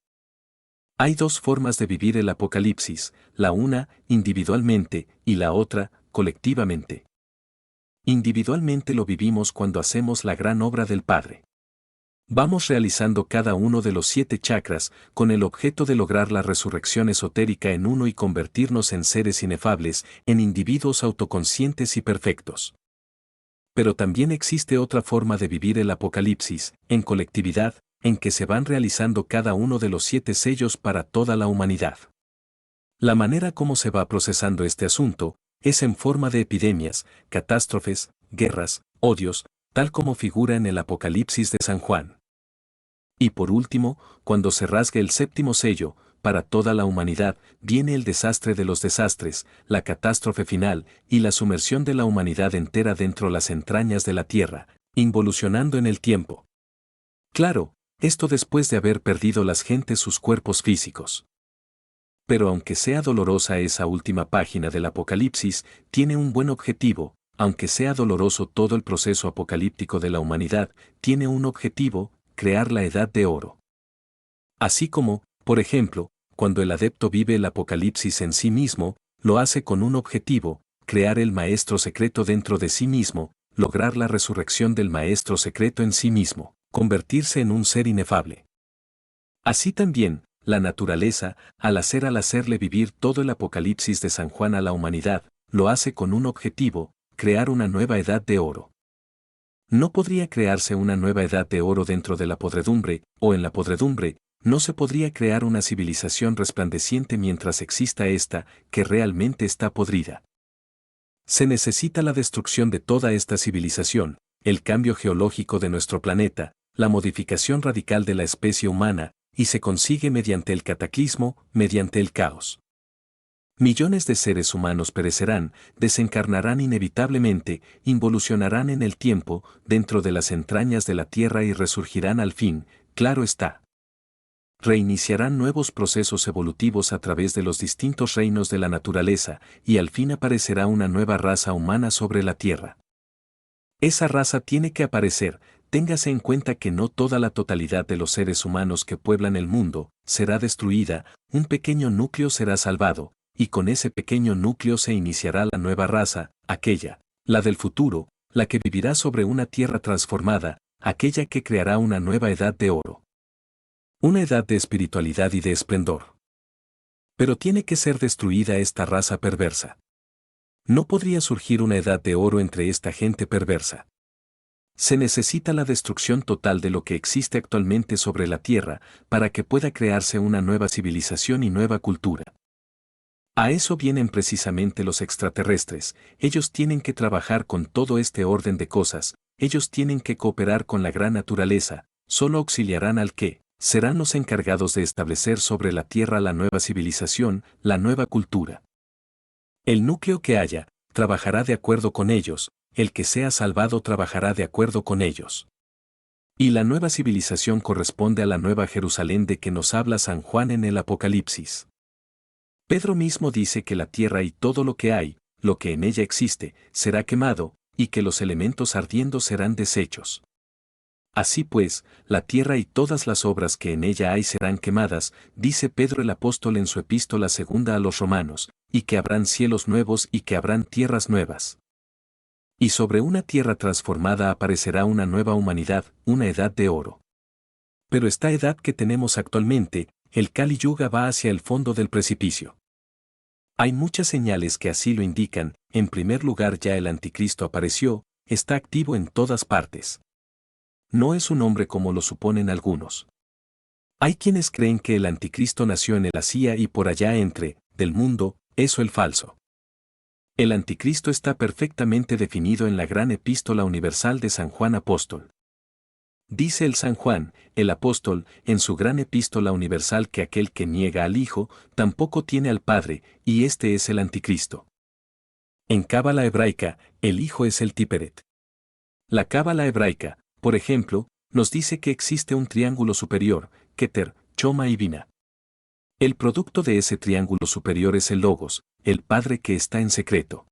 Hay dos formas de vivir el Apocalipsis, la una, individualmente, y la otra, colectivamente. Individualmente lo vivimos cuando hacemos la gran obra del Padre. Vamos realizando cada uno de los 7 chakras con el objeto de lograr la resurrección esotérica en uno y convertirnos en seres inefables, en individuos autoconscientes y perfectos. Pero también existe otra forma de vivir el Apocalipsis, en colectividad, en que se van realizando cada uno de los 7 sellos para toda la humanidad. La manera como se va procesando este asunto es en forma de epidemias, catástrofes, guerras, odios, tal como figura en el Apocalipsis de San Juan. Y por último, cuando se rasgue el séptimo sello, para toda la humanidad, viene el desastre de los desastres, la catástrofe final y la sumersión de la humanidad entera dentro las entrañas de la tierra, involucionando en el tiempo. Claro, esto después de haber perdido las gentes sus cuerpos físicos. Pero aunque sea dolorosa esa última página del Apocalipsis, tiene un buen objetivo, aunque sea doloroso todo el proceso apocalíptico de la humanidad, tiene un objetivo, crear la Edad de Oro. Así como, por ejemplo, cuando el adepto vive el Apocalipsis en sí mismo, lo hace con un objetivo, crear el maestro secreto dentro de sí mismo, lograr la resurrección del maestro secreto en sí mismo, convertirse en un ser inefable. Así también, la naturaleza, al hacerle vivir todo el Apocalipsis de San Juan a la humanidad, lo hace con un objetivo, crear una nueva edad de oro. No podría crearse una nueva edad de oro dentro de la podredumbre, o en la podredumbre, no se podría crear una civilización resplandeciente mientras exista esta, que realmente está podrida. Se necesita la destrucción de toda esta civilización, el cambio geológico de nuestro planeta, la modificación radical de la especie humana, y se consigue mediante el cataclismo, mediante el caos. Millones de seres humanos perecerán, desencarnarán inevitablemente, involucionarán en el tiempo, dentro de las entrañas de la Tierra y resurgirán al fin, claro está. Reiniciarán nuevos procesos evolutivos a través de los distintos reinos de la naturaleza, y al fin aparecerá una nueva raza humana sobre la Tierra. Esa raza tiene que aparecer, téngase en cuenta que no toda la totalidad de los seres humanos que pueblan el mundo será destruida, un pequeño núcleo será salvado, y con ese pequeño núcleo se iniciará la nueva raza, aquella, la del futuro, la que vivirá sobre una tierra transformada, aquella que creará una nueva edad de oro. Una edad de espiritualidad y de esplendor. Pero tiene que ser destruida esta raza perversa. No podría surgir una edad de oro entre esta gente perversa. Se necesita la destrucción total de lo que existe actualmente sobre la Tierra para que pueda crearse una nueva civilización y nueva cultura. A eso vienen precisamente los extraterrestres, ellos tienen que trabajar con todo este orden de cosas, ellos tienen que cooperar con la gran naturaleza, solo auxiliarán al que, serán los encargados de establecer sobre la Tierra la nueva civilización, la nueva cultura. El núcleo que haya, trabajará de acuerdo con ellos, el que sea salvado trabajará de acuerdo con ellos. Y la nueva civilización corresponde a la nueva Jerusalén de que nos habla San Juan en el Apocalipsis. Pedro mismo dice que la tierra y todo lo que hay, lo que en ella existe, será quemado, y que los elementos ardiendo serán deshechos. Así pues, la tierra y todas las obras que en ella hay serán quemadas, dice Pedro el apóstol en su epístola segunda a los Romanos, y que habrán cielos nuevos y que habrán tierras nuevas. Y sobre una tierra transformada aparecerá una nueva humanidad, una edad de oro. Pero esta edad que tenemos actualmente, el Kali Yuga va hacia el fondo del precipicio. Hay muchas señales que así lo indican, en primer lugar ya el anticristo apareció, está activo en todas partes. No es un hombre como lo suponen algunos. Hay quienes creen que el anticristo nació en el Asia y por allá entre, del mundo, eso el falso. El anticristo está perfectamente definido en la gran epístola universal de San Juan Apóstol. Dice el San Juan, el apóstol, en su gran epístola universal que aquel que niega al Hijo, tampoco tiene al Padre, y este es el anticristo. En cábala hebraica, el Hijo es el Tiperet. La cábala hebraica, por ejemplo, nos dice que existe un triángulo superior, Keter, Choma y Bina. El producto de ese triángulo superior es el Logos, el Padre que está en secreto.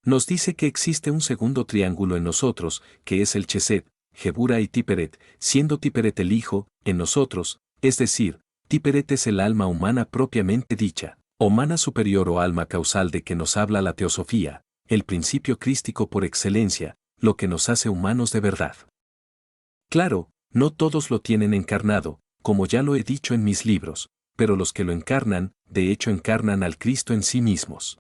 Nos dice que existe un segundo triángulo en nosotros, que es el Chesed, Gebura y Tiperet, siendo Tiperet el Hijo, en nosotros, es decir, Tiperet es el alma humana propiamente dicha, o mana superior o alma causal de que nos habla la teosofía, el principio crístico por excelencia, lo que nos hace humanos de verdad. Claro, no todos lo tienen encarnado, como ya lo he dicho en mis libros, pero los que lo encarnan, de hecho encarnan al Cristo en sí mismos.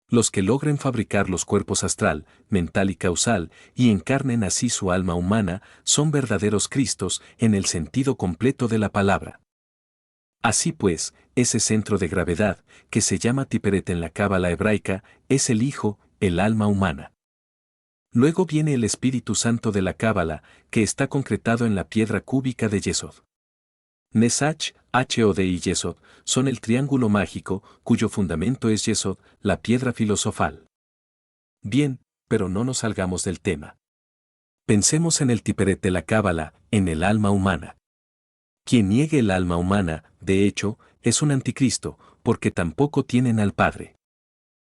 Los que logren fabricar los cuerpos astral, mental y causal, y encarnen así su alma humana, son verdaderos Cristos en el sentido completo de la palabra. Así pues, ese centro de gravedad, que se llama Tiperet en la cábala hebraica, es el Hijo, el alma humana. Luego viene el Espíritu Santo de la Cábala, que está concretado en la piedra cúbica de Yesod. Nesach, Hod y Yesod son el triángulo mágico, cuyo fundamento es Yesod, la piedra filosofal. Bien, pero no nos salgamos del tema. Pensemos en el Tiperet de la Cábala, en el alma humana. Quien niegue el alma humana, de hecho, es un anticristo, porque tampoco tienen al Padre.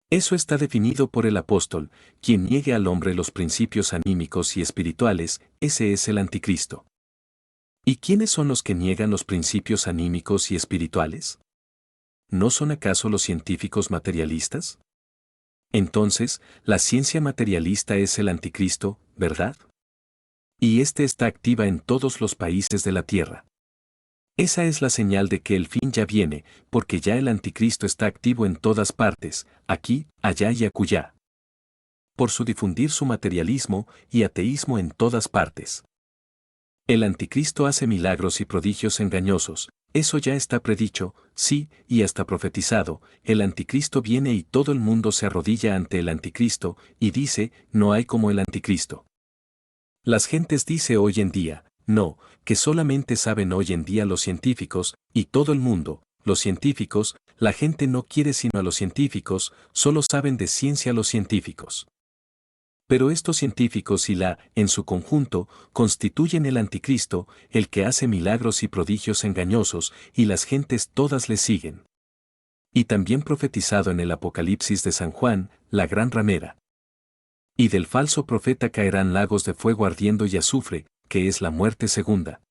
Eso está definido por el apóstol: quien niegue al hombre los principios anímicos y espirituales, ese es el anticristo. ¿Y quiénes son los que niegan los principios anímicos y espirituales? ¿No son acaso los científicos materialistas? Entonces, la ciencia materialista es el anticristo, ¿verdad? Y este está activa en todos los países de la tierra. Esa es la señal de que el fin ya viene, porque ya el anticristo está activo en todas partes, aquí, allá y acullá. Por su difundir su materialismo y ateísmo en todas partes. El anticristo hace milagros y prodigios engañosos, eso ya está predicho, sí, y hasta profetizado. El anticristo viene y todo el mundo se arrodilla ante el anticristo, y dice: no hay como el anticristo. Las gentes dice hoy en día: no, que solamente saben hoy en día los científicos, y todo el mundo, los científicos, la gente no quiere sino a los científicos, solo saben de ciencia los científicos. Pero estos científicos y en su conjunto, constituyen el anticristo, el que hace milagros y prodigios engañosos, y las gentes todas le siguen. Y también profetizado en el Apocalipsis de San Juan, la gran ramera. Y del falso profeta caerán lagos de fuego ardiendo y azufre, que es la muerte segunda.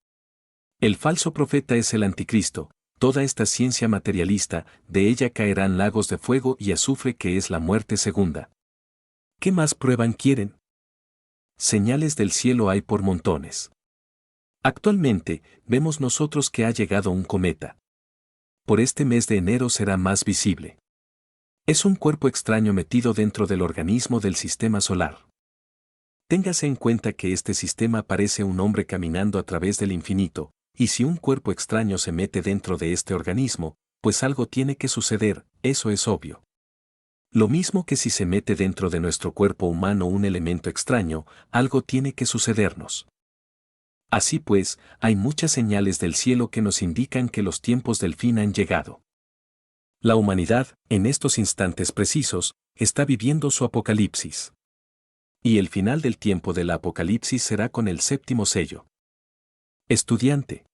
El falso profeta es el anticristo, toda esta ciencia materialista, de ella caerán lagos de fuego y azufre, que es la muerte segunda. ¿Qué más prueban quieren? Señales del cielo hay por montones. Actualmente, vemos nosotros que ha llegado un cometa. Por este mes de enero será más visible. Es un cuerpo extraño metido dentro del organismo del sistema solar. Téngase en cuenta que este sistema parece un hombre caminando a través del infinito, y si un cuerpo extraño se mete dentro de este organismo, pues algo tiene que suceder, eso es obvio. Lo mismo que si se mete dentro de nuestro cuerpo humano un elemento extraño, algo tiene que sucedernos. Así pues, hay muchas señales del cielo que nos indican que los tiempos del fin han llegado. La humanidad, en estos instantes precisos, está viviendo su apocalipsis. Y el final del tiempo del apocalipsis será con el séptimo sello. Estudiante.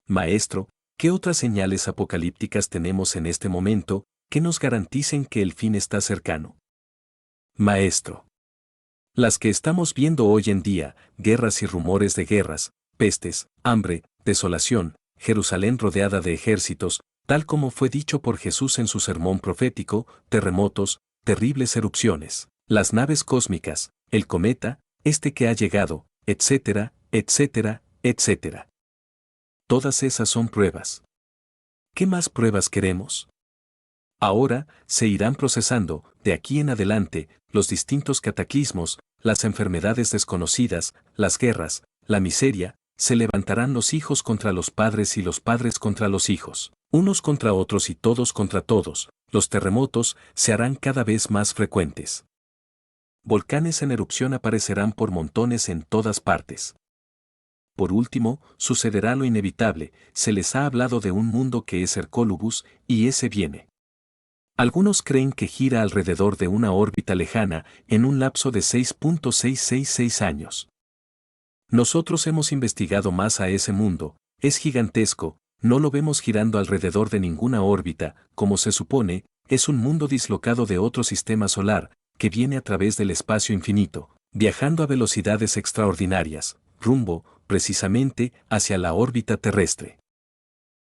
Maestro, ¿qué otras señales apocalípticas tenemos en este momento que nos garanticen que el fin está cercano? Maestro. Las que estamos viendo hoy en día: guerras y rumores de guerras, pestes, hambre, desolación, Jerusalén rodeada de ejércitos, tal como fue dicho por Jesús en su sermón profético, terremotos, terribles erupciones, las naves cósmicas, el cometa, este que ha llegado, etcétera, etcétera, etcétera. Todas esas son pruebas. ¿Qué más pruebas queremos? Ahora, se irán procesando, de aquí en adelante, los distintos cataclismos, las enfermedades desconocidas, las guerras, la miseria, se levantarán los hijos contra los padres y los padres contra los hijos, unos contra otros y todos contra todos, los terremotos se harán cada vez más frecuentes. Volcanes en erupción aparecerán por montones en todas partes. Por último, sucederá lo inevitable: se les ha hablado de un mundo que es Hercólubus, y ese viene. Algunos creen que gira alrededor de una órbita lejana, en un lapso de 6.666 años. Nosotros hemos investigado más a ese mundo, es gigantesco, no lo vemos girando alrededor de ninguna órbita, como se supone, es un mundo dislocado de otro sistema solar, que viene a través del espacio infinito, viajando a velocidades extraordinarias, rumbo, precisamente, hacia la órbita terrestre.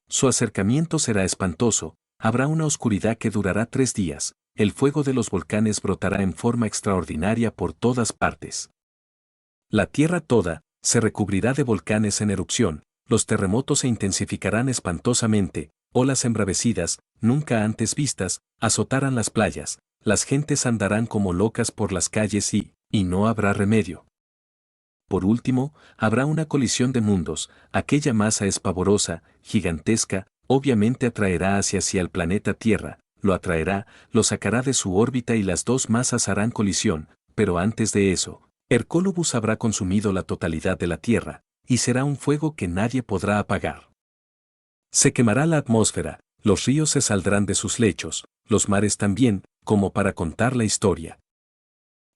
Su acercamiento será espantoso. Habrá una oscuridad que durará 3 días, el fuego de los volcanes brotará en forma extraordinaria por todas partes. La tierra toda se recubrirá de volcanes en erupción, los terremotos se intensificarán espantosamente, olas embravecidas, nunca antes vistas, azotarán las playas, las gentes andarán como locas por las calles y no habrá remedio. Por último, habrá una colisión de mundos, aquella masa es pavorosa, gigantesca, obviamente atraerá hacia sí al planeta Tierra, lo atraerá, lo sacará de su órbita y las dos masas harán colisión, pero antes de eso, Hercólobus habrá consumido la totalidad de la tierra, y será un fuego que nadie podrá apagar. Se quemará la atmósfera, los ríos se saldrán de sus lechos, los mares también, como para contar la historia.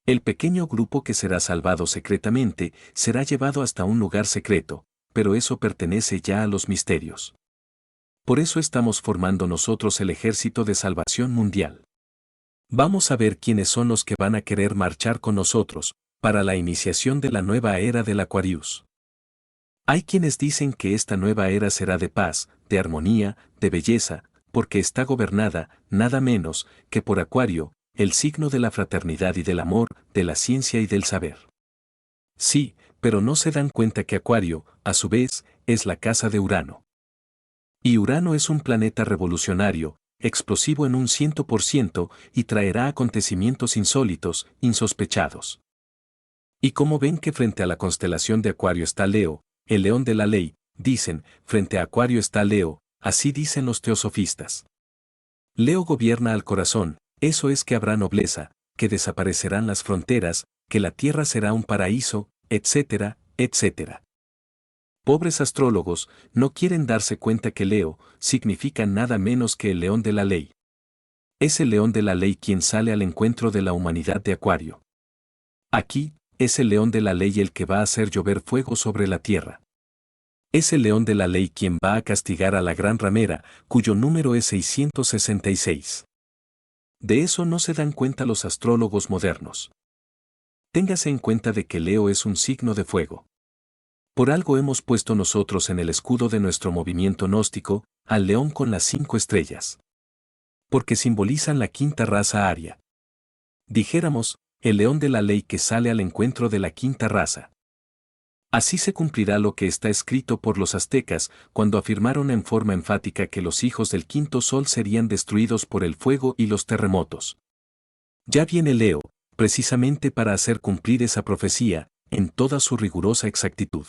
El pequeño grupo que será salvado secretamente será llevado hasta un lugar secreto, pero eso pertenece ya a los misterios. Por eso estamos formando nosotros el ejército de salvación mundial. Vamos a ver quiénes son los que van a querer marchar con nosotros, para la iniciación de la nueva era del Aquarius. Hay quienes dicen que esta nueva era será de paz, de armonía, de belleza, porque está gobernada, nada menos, que por Acuario, el signo de la fraternidad y del amor, de la ciencia y del saber. Sí, pero no se dan cuenta que Acuario, a su vez, es la casa de Urano. Y Urano es un planeta revolucionario, explosivo en un 100% y traerá acontecimientos insólitos, insospechados. Y como ven que frente a la constelación de Acuario está Leo, el león de la ley, dicen, frente a Acuario está Leo, así dicen los teosofistas. Leo gobierna al corazón, eso es que habrá nobleza, que desaparecerán las fronteras, que la tierra será un paraíso, etcétera, etcétera. Pobres astrólogos, no quieren darse cuenta que Leo significa nada menos que el león de la ley. Es el león de la ley quien sale al encuentro de la humanidad de Acuario. Aquí, es el león de la ley el que va a hacer llover fuego sobre la tierra. Es el león de la ley quien va a castigar a la gran ramera, cuyo número es 666. De eso no se dan cuenta los astrólogos modernos. Téngase en cuenta de que Leo es un signo de fuego. Por algo hemos puesto nosotros en el escudo de nuestro movimiento gnóstico, al león con las 5 estrellas. Porque simbolizan la quinta raza aria. Dijéramos, el león de la ley que sale al encuentro de la quinta raza. Así se cumplirá lo que está escrito por los aztecas cuando afirmaron en forma enfática que los hijos del quinto sol serían destruidos por el fuego y los terremotos. Ya viene Leo, precisamente para hacer cumplir esa profecía, en toda su rigurosa exactitud.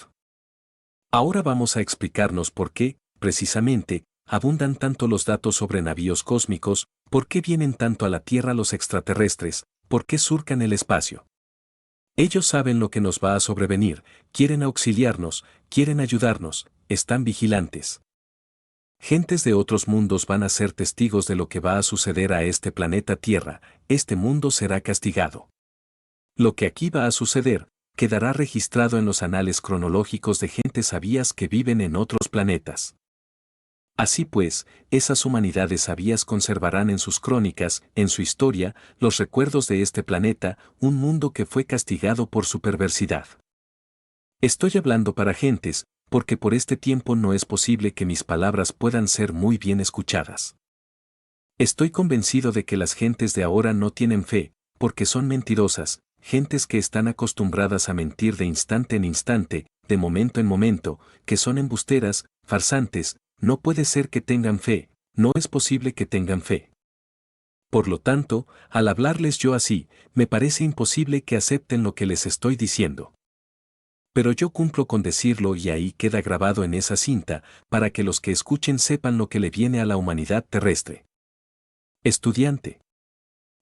Ahora vamos a explicarnos por qué, precisamente, abundan tanto los datos sobre navíos cósmicos, por qué vienen tanto a la Tierra los extraterrestres, por qué surcan el espacio. Ellos saben lo que nos va a sobrevenir, quieren auxiliarnos, quieren ayudarnos, están vigilantes. Gentes de otros mundos van a ser testigos de lo que va a suceder a este planeta Tierra, este mundo será castigado. Lo que aquí va a suceder, quedará registrado en los anales cronológicos de gentes sabias que viven en otros planetas. Así pues, esas humanidades sabias conservarán en sus crónicas, en su historia, los recuerdos de este planeta, un mundo que fue castigado por su perversidad. Estoy hablando para gentes, porque por este tiempo no es posible que mis palabras puedan ser muy bien escuchadas. Estoy convencido de que las gentes de ahora no tienen fe, porque son mentirosas, gentes que están acostumbradas a mentir de instante en instante, de momento en momento, que son embusteras, farsantes. No puede ser que tengan fe, no es posible que tengan fe. Por lo tanto, al hablarles yo así, me parece imposible que acepten lo que les estoy diciendo. Pero yo cumplo con decirlo y ahí queda grabado en esa cinta, para que los que escuchen sepan lo que le viene a la humanidad terrestre. Estudiante.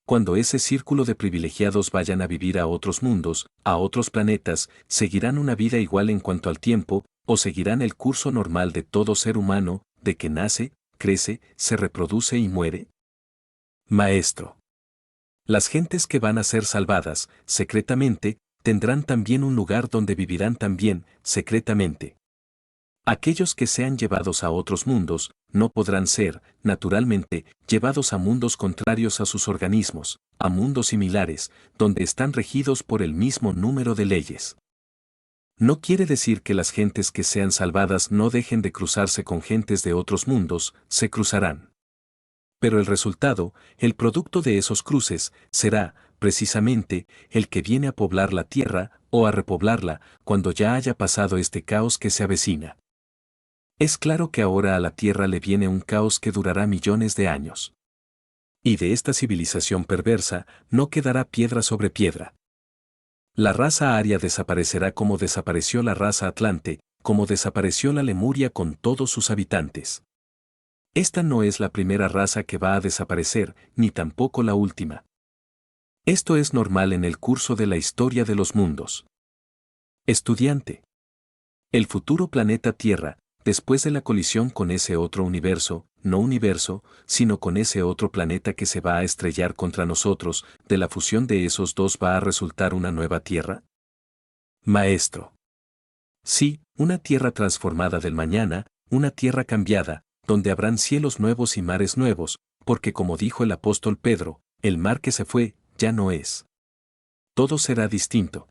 Cuando ese círculo de privilegiados vayan a vivir a otros mundos, a otros planetas, ¿seguirán una vida igual en cuanto al tiempo, o seguirán el curso normal de todo ser humano, de que nace, crece, se reproduce y muere? Maestro. Las gentes que van a ser salvadas, secretamente, tendrán también un lugar donde vivirán también, secretamente. Aquellos que sean llevados a otros mundos, no podrán ser, naturalmente, llevados a mundos contrarios a sus organismos, a mundos similares, donde están regidos por el mismo número de leyes. No quiere decir que las gentes que sean salvadas no dejen de cruzarse con gentes de otros mundos, se cruzarán. Pero el resultado, el producto de esos cruces, será, precisamente, el que viene a poblar la tierra, o a repoblarla, cuando ya haya pasado este caos que se avecina. Es claro que ahora a la tierra le viene un caos que durará millones de años. Y de esta civilización perversa, no quedará piedra sobre piedra. La raza aria desaparecerá como desapareció la raza atlante, como desapareció la Lemuria con todos sus habitantes. Esta no es la primera raza que va a desaparecer, ni tampoco la última. Esto es normal en el curso de la historia de los mundos. Estudiante. El futuro planeta Tierra, después de la colisión con ese otro universo, no universo, sino con ese otro planeta que se va a estrellar contra nosotros, de la fusión de esos dos va a resultar una nueva Tierra. Maestro. Sí, una Tierra transformada del mañana, una Tierra cambiada, donde habrán cielos nuevos y mares nuevos, porque como dijo el apóstol Pedro, el mar que se fue, ya no es. Todo será distinto.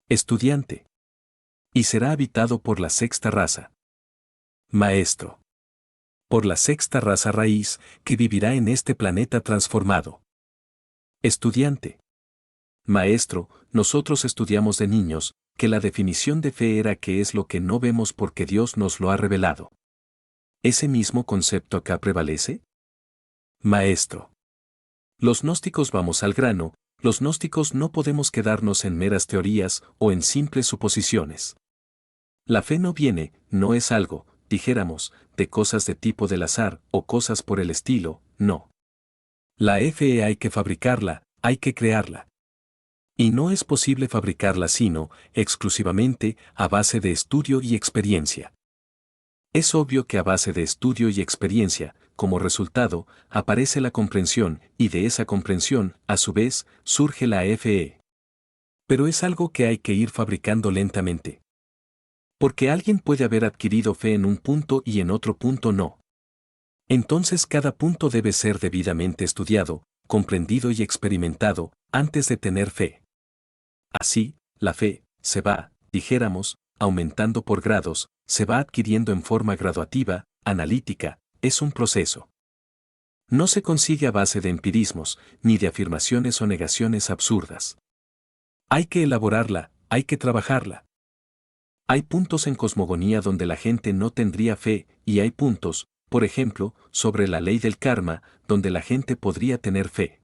Estudiante. Y será habitado por la sexta raza. Maestro. Por la sexta raza raíz, que vivirá en este planeta transformado. Estudiante. Maestro, nosotros estudiamos de niños, que la definición de fe era que es lo que no vemos porque Dios nos lo ha revelado. ¿Ese mismo concepto acá prevalece? Maestro. Los gnósticos vamos al grano, los gnósticos no podemos quedarnos en meras teorías o en simples suposiciones. La fe no viene, no es algo, dijéramos, de cosas de tipo del azar o cosas por el estilo, no. La fe hay que fabricarla, hay que crearla. Y no es posible fabricarla sino, exclusivamente, a base de estudio y experiencia. Es obvio que a base de estudio y experiencia, como resultado, aparece la comprensión, y de esa comprensión, a su vez, surge la fe. Pero es algo que hay que ir fabricando lentamente. Porque alguien puede haber adquirido fe en un punto y en otro punto no. Entonces cada punto debe ser debidamente estudiado, comprendido y experimentado, antes de tener fe. Así, la fe, se va, dijéramos, aumentando por grados, se va adquiriendo en forma graduativa, analítica, es un proceso. No se consigue a base de empirismos, ni de afirmaciones o negaciones absurdas. Hay que elaborarla, hay que trabajarla. Hay puntos en cosmogonía donde la gente no tendría fe, y hay puntos, por ejemplo, sobre la ley del karma, donde la gente podría tener fe.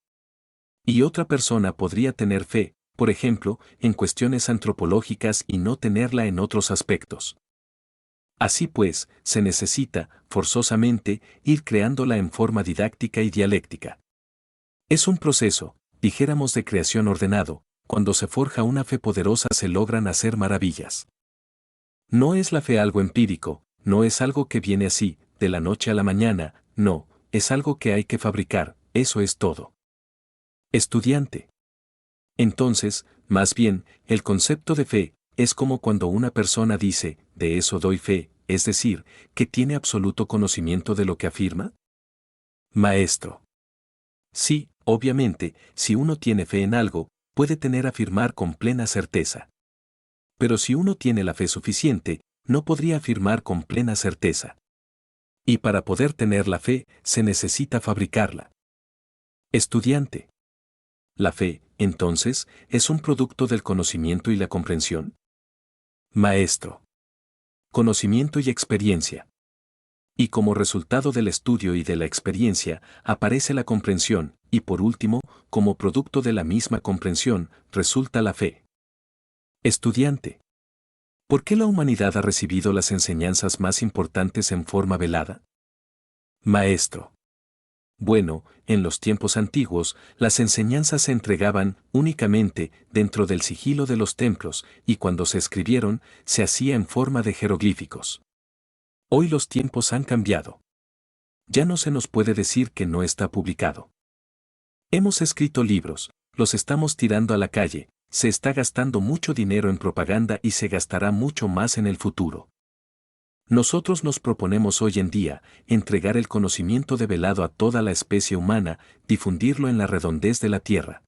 Y otra persona podría tener fe, por ejemplo, en cuestiones antropológicas y no tenerla en otros aspectos. Así pues, se necesita, forzosamente, ir creándola en forma didáctica y dialéctica. Es un proceso, dijéramos de creación ordenado, cuando se forja una fe poderosa se logran hacer maravillas. No es la fe algo empírico, no es algo que viene así, de la noche a la mañana, no, es algo que hay que fabricar, eso es todo. Estudiante. Entonces, más bien, el concepto de fe, es como cuando una persona dice, de eso doy fe, es decir, que tiene absoluto conocimiento de lo que afirma. Maestro. Sí, obviamente, si uno tiene fe en algo, puede tener afirmar con plena certeza. Pero si uno tiene la fe suficiente, no podría afirmar con plena certeza. Y para poder tener la fe, se necesita fabricarla. Estudiante. La fe, entonces, es un producto del conocimiento y la comprensión. Maestro. Conocimiento y experiencia. Y como resultado del estudio y de la experiencia, aparece la comprensión, y por último, como producto de la misma comprensión, resulta la fe. Estudiante. ¿Por qué la humanidad ha recibido las enseñanzas más importantes en forma velada? Maestro. Bueno, en los tiempos antiguos, las enseñanzas se entregaban únicamente dentro del sigilo de los templos, y cuando se escribieron, se hacía en forma de jeroglíficos. Hoy los tiempos han cambiado. Ya no se nos puede decir que no está publicado. Hemos escrito libros, los estamos tirando a la calle, se está gastando mucho dinero en propaganda y se gastará mucho más en el futuro. Nosotros nos proponemos hoy en día entregar el conocimiento develado a toda la especie humana, difundirlo en la redondez de la tierra.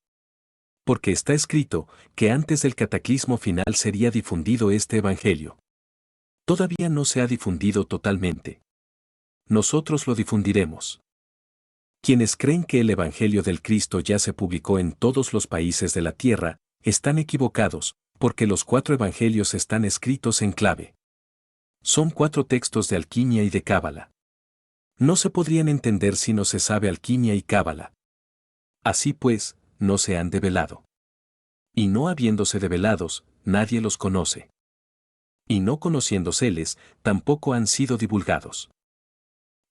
Porque está escrito que antes del cataclismo final sería difundido este evangelio. Todavía no se ha difundido totalmente. Nosotros lo difundiremos. Quienes creen que el evangelio del Cristo ya se publicó en todos los países de la tierra, están equivocados, porque los 4 evangelios están escritos en clave. Son 4 textos de alquimia y de cábala. No se podrían entender si no se sabe alquimia y cábala. Así pues, no se han develado. Y no habiéndose develados, nadie los conoce. Y no conociéndoseles, tampoco han sido divulgados.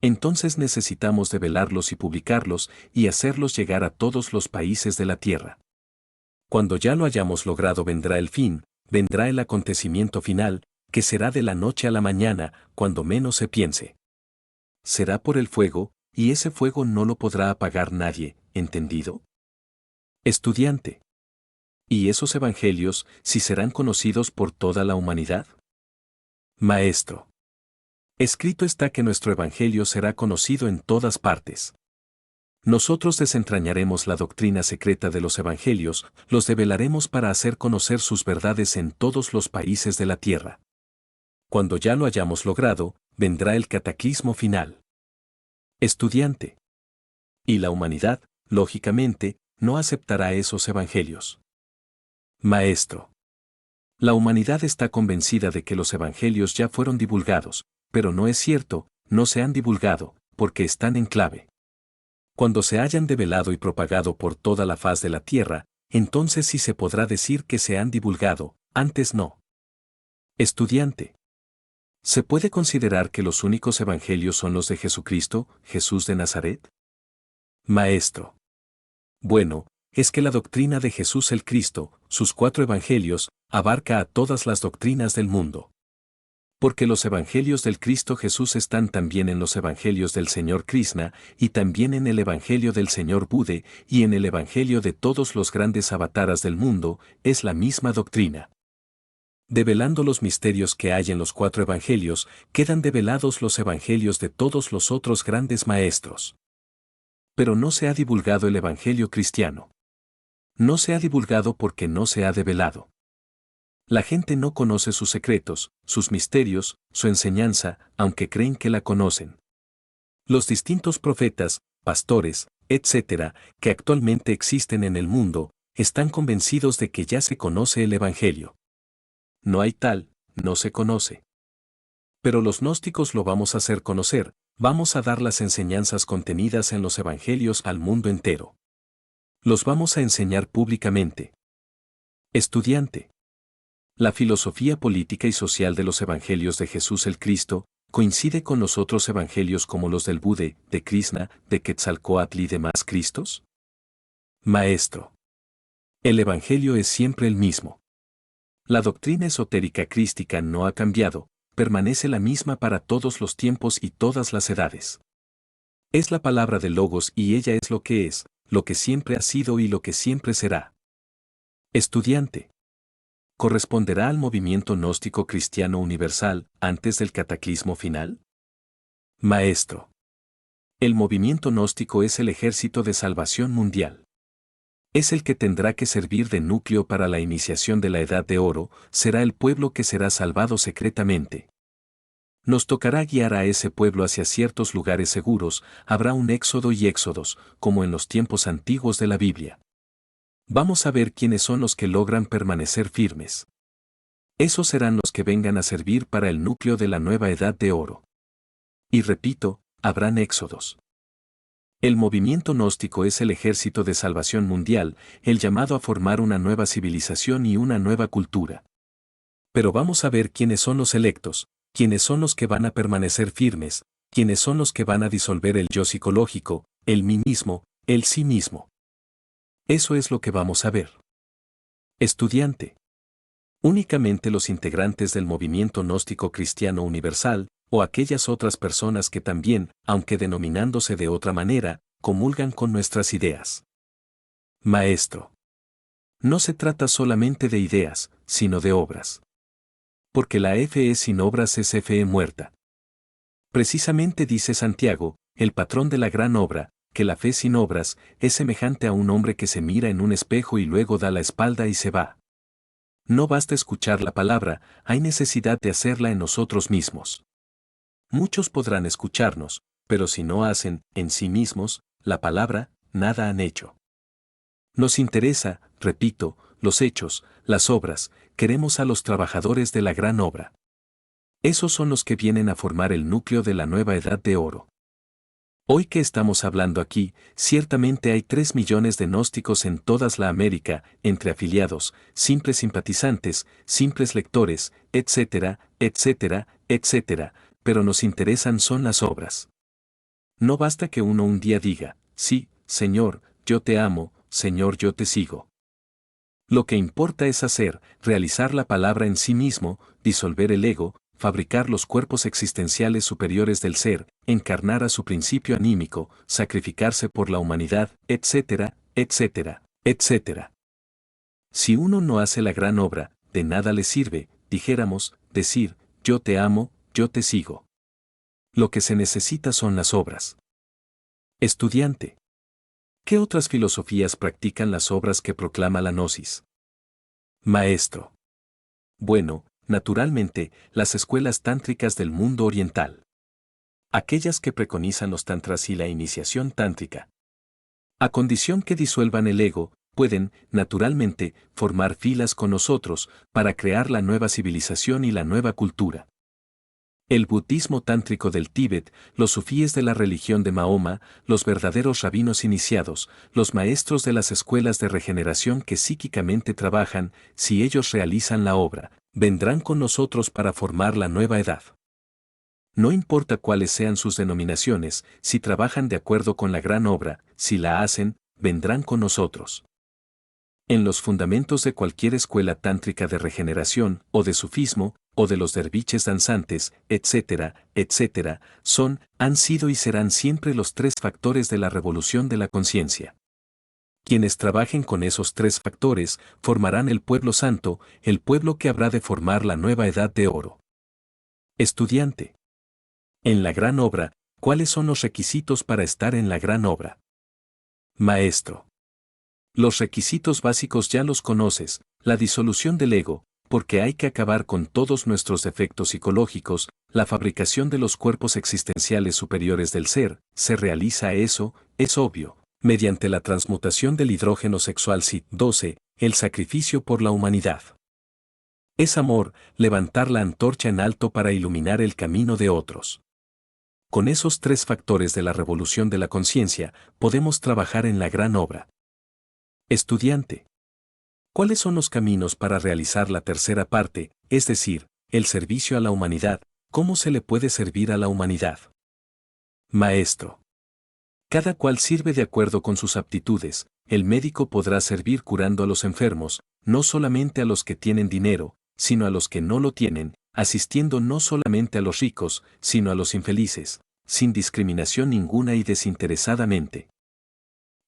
Entonces necesitamos develarlos y publicarlos y hacerlos llegar a todos los países de la tierra. Cuando ya lo hayamos logrado vendrá el fin, vendrá el acontecimiento final, que será de la noche a la mañana, cuando menos se piense. Será por el fuego, y ese fuego no lo podrá apagar nadie, ¿entendido? Estudiante. ¿Y esos evangelios, si serán conocidos por toda la humanidad? Maestro. Escrito está que nuestro evangelio será conocido en todas partes. Nosotros desentrañaremos la doctrina secreta de los evangelios, los develaremos para hacer conocer sus verdades en todos los países de la tierra. Cuando ya lo hayamos logrado, vendrá el cataclismo final. Estudiante. Y la humanidad, lógicamente, no aceptará esos evangelios. Maestro. La humanidad está convencida de que los evangelios ya fueron divulgados, pero no es cierto, no se han divulgado, porque están en clave. Cuando se hayan develado y propagado por toda la faz de la tierra, entonces sí se podrá decir que se han divulgado, antes no. Estudiante. ¿Se puede considerar que los únicos evangelios son los de Jesucristo, Jesús de Nazaret? Maestro. Bueno, es que la doctrina de Jesús el Cristo, sus 4 evangelios, abarca a todas las doctrinas del mundo. Porque los evangelios del Cristo Jesús están también en los evangelios del Señor Krishna, y también en el evangelio del Señor Bude, y en el evangelio de todos los grandes avataras del mundo, es la misma doctrina. Develando los misterios que hay en los 4 evangelios, quedan develados los evangelios de todos los otros grandes maestros. Pero no se ha divulgado el evangelio cristiano. No se ha divulgado porque no se ha develado. La gente no conoce sus secretos, sus misterios, su enseñanza, aunque creen que la conocen. Los distintos profetas, pastores, etc., que actualmente existen en el mundo, están convencidos de que ya se conoce el evangelio. No hay tal, no se conoce. Pero los gnósticos lo vamos a hacer conocer, vamos a dar las enseñanzas contenidas en los evangelios al mundo entero. Los vamos a enseñar públicamente. Estudiante. La filosofía política y social de los evangelios de Jesús el Cristo coincide con los otros evangelios como los del Bude, de Krishna, de Quetzalcóatl y demás Cristos. Maestro. El evangelio es siempre el mismo. La doctrina esotérica crística no ha cambiado, permanece la misma para todos los tiempos y todas las edades. Es la palabra del Logos y ella es, lo que siempre ha sido y lo que siempre será. Estudiante. ¿Corresponderá al movimiento gnóstico cristiano universal antes del cataclismo final? Maestro. El movimiento gnóstico es el ejército de salvación mundial. Es el que tendrá que servir de núcleo para la iniciación de la Edad de Oro, será el pueblo que será salvado secretamente. Nos tocará guiar a ese pueblo hacia ciertos lugares seguros, habrá un éxodo y éxodos, como en los tiempos antiguos de la Biblia. Vamos a ver quiénes son los que logran permanecer firmes. Esos serán los que vengan a servir para el núcleo de la nueva Edad de Oro. Y repito, habrán éxodos. El movimiento gnóstico es el ejército de salvación mundial, el llamado a formar una nueva civilización y una nueva cultura. Pero vamos a ver quiénes son los electos, quiénes son los que van a permanecer firmes, quiénes son los que van a disolver el yo psicológico, el mí mismo, el sí mismo. Eso es lo que vamos a ver. Estudiante. Únicamente los integrantes del movimiento gnóstico cristiano universal, o aquellas otras personas que también, aunque denominándose de otra manera, comulgan con nuestras ideas. Maestro. No se trata solamente de ideas, sino de obras. Porque la fe sin obras es fe muerta. Precisamente dice Santiago, el patrón de la gran obra, que la fe sin obras es semejante a un hombre que se mira en un espejo y luego da la espalda y se va. No basta escuchar la palabra, hay necesidad de hacerla en nosotros mismos. Muchos podrán escucharnos, pero si no hacen, en sí mismos, la palabra, nada han hecho. Nos interesa, repito, los hechos, las obras, queremos a los trabajadores de la gran obra. Esos son los que vienen a formar el núcleo de la nueva Edad de Oro. Hoy que estamos hablando aquí, ciertamente hay 3 millones de gnósticos en toda la América, entre afiliados, simples simpatizantes, simples lectores, etcétera, etcétera, etcétera, pero nos interesan son las obras. No basta que uno un día diga, sí, Señor, yo te amo, Señor, yo te sigo. Lo que importa es hacer, realizar la palabra en sí mismo, disolver el ego, fabricar los cuerpos existenciales superiores del ser, encarnar a su principio anímico, sacrificarse por la humanidad, etcétera, etcétera, etcétera. Si uno no hace la gran obra, de nada le sirve, dijéramos, decir, yo te amo, yo te sigo. Lo que se necesita son las obras. Estudiante. ¿Qué otras filosofías practican las obras que proclama la Gnosis? Maestro. Bueno, naturalmente, las escuelas tántricas del mundo oriental. Aquellas que preconizan los tantras y la iniciación tántrica. A condición que disuelvan el ego, pueden, naturalmente, formar filas con nosotros para crear la nueva civilización y la nueva cultura. El budismo tántrico del Tíbet, los sufíes de la religión de Mahoma, los verdaderos rabinos iniciados, los maestros de las escuelas de regeneración que psíquicamente trabajan, si ellos realizan la obra, vendrán con nosotros para formar la nueva edad. No importa cuáles sean sus denominaciones, si trabajan de acuerdo con la gran obra, si la hacen, vendrán con nosotros. En los fundamentos de cualquier escuela tántrica de regeneración, o de sufismo, o de los derviches danzantes, etcétera, etcétera, han sido y serán siempre los tres factores de la revolución de la conciencia. Quienes trabajen con esos tres factores formarán el pueblo santo, el pueblo que habrá de formar la nueva edad de oro. Estudiante. En la gran obra, ¿cuáles son los requisitos para estar en la gran obra? Maestro. Los requisitos básicos ya los conoces, la disolución del ego, porque hay que acabar con todos nuestros defectos psicológicos, la fabricación de los cuerpos existenciales superiores del ser, se realiza eso, es obvio, mediante la transmutación del hidrógeno sexual CYP12, el sacrificio por la humanidad. Es amor, levantar la antorcha en alto para iluminar el camino de otros. Con esos tres factores de la revolución de la conciencia, podemos trabajar en la gran obra. Estudiante. ¿Cuáles son los caminos para realizar la tercera parte, es decir, el servicio a la humanidad? ¿Cómo se le puede servir a la humanidad? Maestro. Cada cual sirve de acuerdo con sus aptitudes. El médico podrá servir curando a los enfermos, no solamente a los que tienen dinero, sino a los que no lo tienen, asistiendo no solamente a los ricos, sino a los infelices, sin discriminación ninguna y desinteresadamente.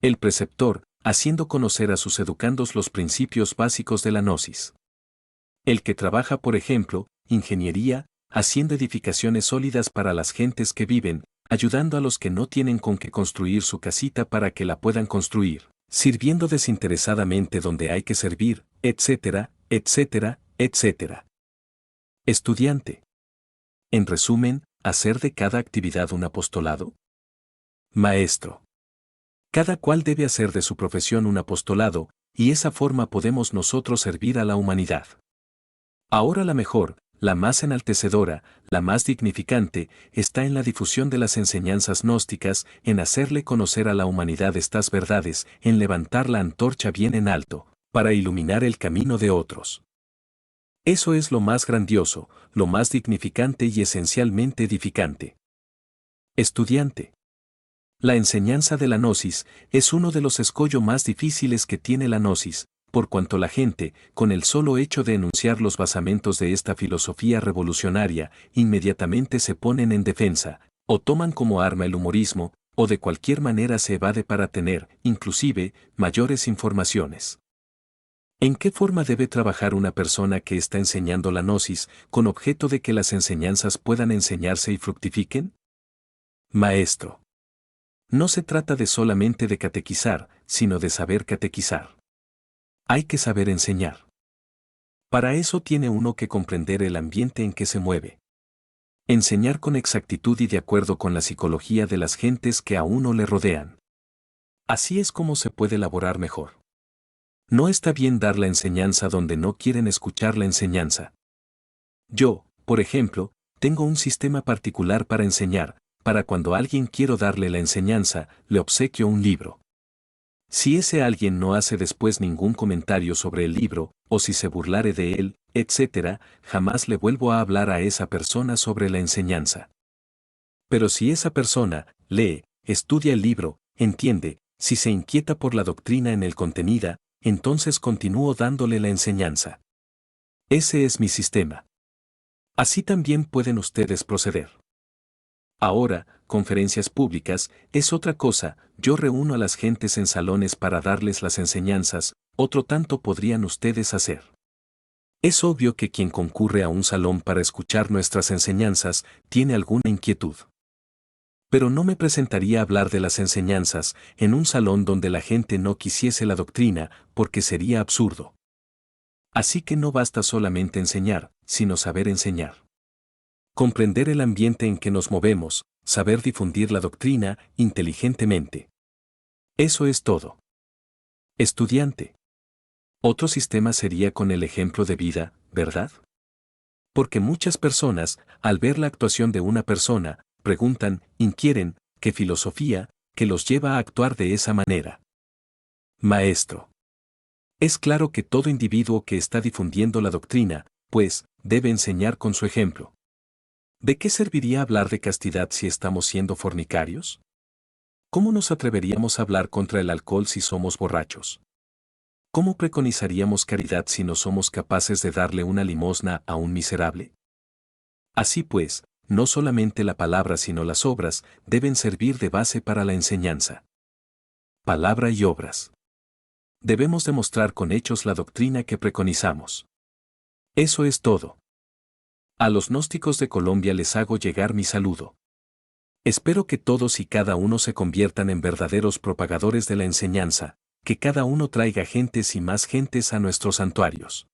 El preceptor, haciendo conocer a sus educandos los principios básicos de la gnosis. El que trabaja, por ejemplo, ingeniería, haciendo edificaciones sólidas para las gentes que viven, ayudando a los que no tienen con qué construir su casita para que la puedan construir, sirviendo desinteresadamente donde hay que servir, etcétera, etcétera, etcétera. Estudiante. En resumen, hacer de cada actividad un apostolado. Maestro. Cada cual debe hacer de su profesión un apostolado, y esa forma podemos nosotros servir a la humanidad. Ahora la mejor, la más enaltecedora, la más dignificante, está en la difusión de las enseñanzas gnósticas, en hacerle conocer a la humanidad estas verdades, en levantar la antorcha bien en alto, para iluminar el camino de otros. Eso es lo más grandioso, lo más dignificante y esencialmente edificante. Estudiante. La enseñanza de la gnosis es uno de los escollos más difíciles que tiene la gnosis, por cuanto la gente, con el solo hecho de enunciar los basamentos de esta filosofía revolucionaria, inmediatamente se ponen en defensa, o toman como arma el humorismo, o de cualquier manera se evade para tener, inclusive, mayores informaciones. ¿En qué forma debe trabajar una persona que está enseñando la gnosis, con objeto de que las enseñanzas puedan enseñarse y fructifiquen? Maestro. No se trata de solamente de catequizar, sino de saber catequizar. Hay que saber enseñar. Para eso tiene uno que comprender el ambiente en que se mueve. Enseñar con exactitud y de acuerdo con la psicología de las gentes que a uno le rodean. Así es como se puede elaborar mejor. No está bien dar la enseñanza donde no quieren escuchar la enseñanza. Yo, por ejemplo, tengo un sistema particular para enseñar. Para cuando a alguien quiero darle la enseñanza, le obsequio un libro. Si ese alguien no hace después ningún comentario sobre el libro, o si se burlare de él, etc., jamás le vuelvo a hablar a esa persona sobre la enseñanza. Pero si esa persona, lee, estudia el libro, entiende, si se inquieta por la doctrina en el contenido, entonces continúo dándole la enseñanza. Ese es mi sistema. Así también pueden ustedes proceder. Ahora, conferencias públicas, es otra cosa, yo reúno a las gentes en salones para darles las enseñanzas, otro tanto podrían ustedes hacer. Es obvio que quien concurre a un salón para escuchar nuestras enseñanzas tiene alguna inquietud. Pero no me presentaría a hablar de las enseñanzas en un salón donde la gente no quisiese la doctrina, porque sería absurdo. Así que no basta solamente enseñar, sino saber enseñar. Comprender el ambiente en que nos movemos, saber difundir la doctrina inteligentemente. Eso es todo. Estudiante. Otro sistema sería con el ejemplo de vida, ¿verdad? Porque muchas personas, al ver la actuación de una persona, preguntan, inquieren, ¿qué filosofía, que los lleva a actuar de esa manera? Maestro. Es claro que todo individuo que está difundiendo la doctrina, pues, debe enseñar con su ejemplo. ¿De qué serviría hablar de castidad si estamos siendo fornicarios? ¿Cómo nos atreveríamos a hablar contra el alcohol si somos borrachos? ¿Cómo preconizaríamos caridad si no somos capaces de darle una limosna a un miserable? Así pues, no solamente la palabra sino las obras deben servir de base para la enseñanza. Palabra y obras. Debemos demostrar con hechos la doctrina que preconizamos. Eso es todo. A los gnósticos de Colombia les hago llegar mi saludo. Espero que todos y cada uno se conviertan en verdaderos propagadores de la enseñanza, que cada uno traiga gentes y más gentes a nuestros santuarios.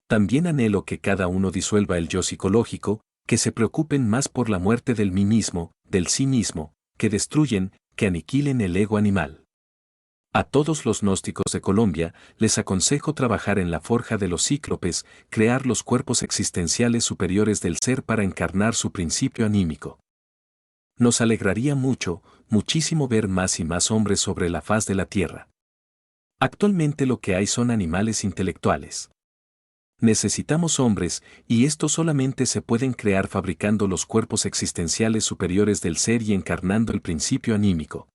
También anhelo que cada uno disuelva el yo psicológico, que se preocupen más por la muerte del mí mismo, del sí mismo, que destruyen, que aniquilen el ego animal. A todos los gnósticos de Colombia les aconsejo trabajar en la forja de los cíclopes, crear los cuerpos existenciales superiores del ser para encarnar su principio anímico. Nos alegraría mucho, muchísimo ver más y más hombres sobre la faz de la tierra. Actualmente lo que hay son animales intelectuales. Necesitamos hombres, y estos solamente se pueden crear fabricando los cuerpos existenciales superiores del ser y encarnando el principio anímico.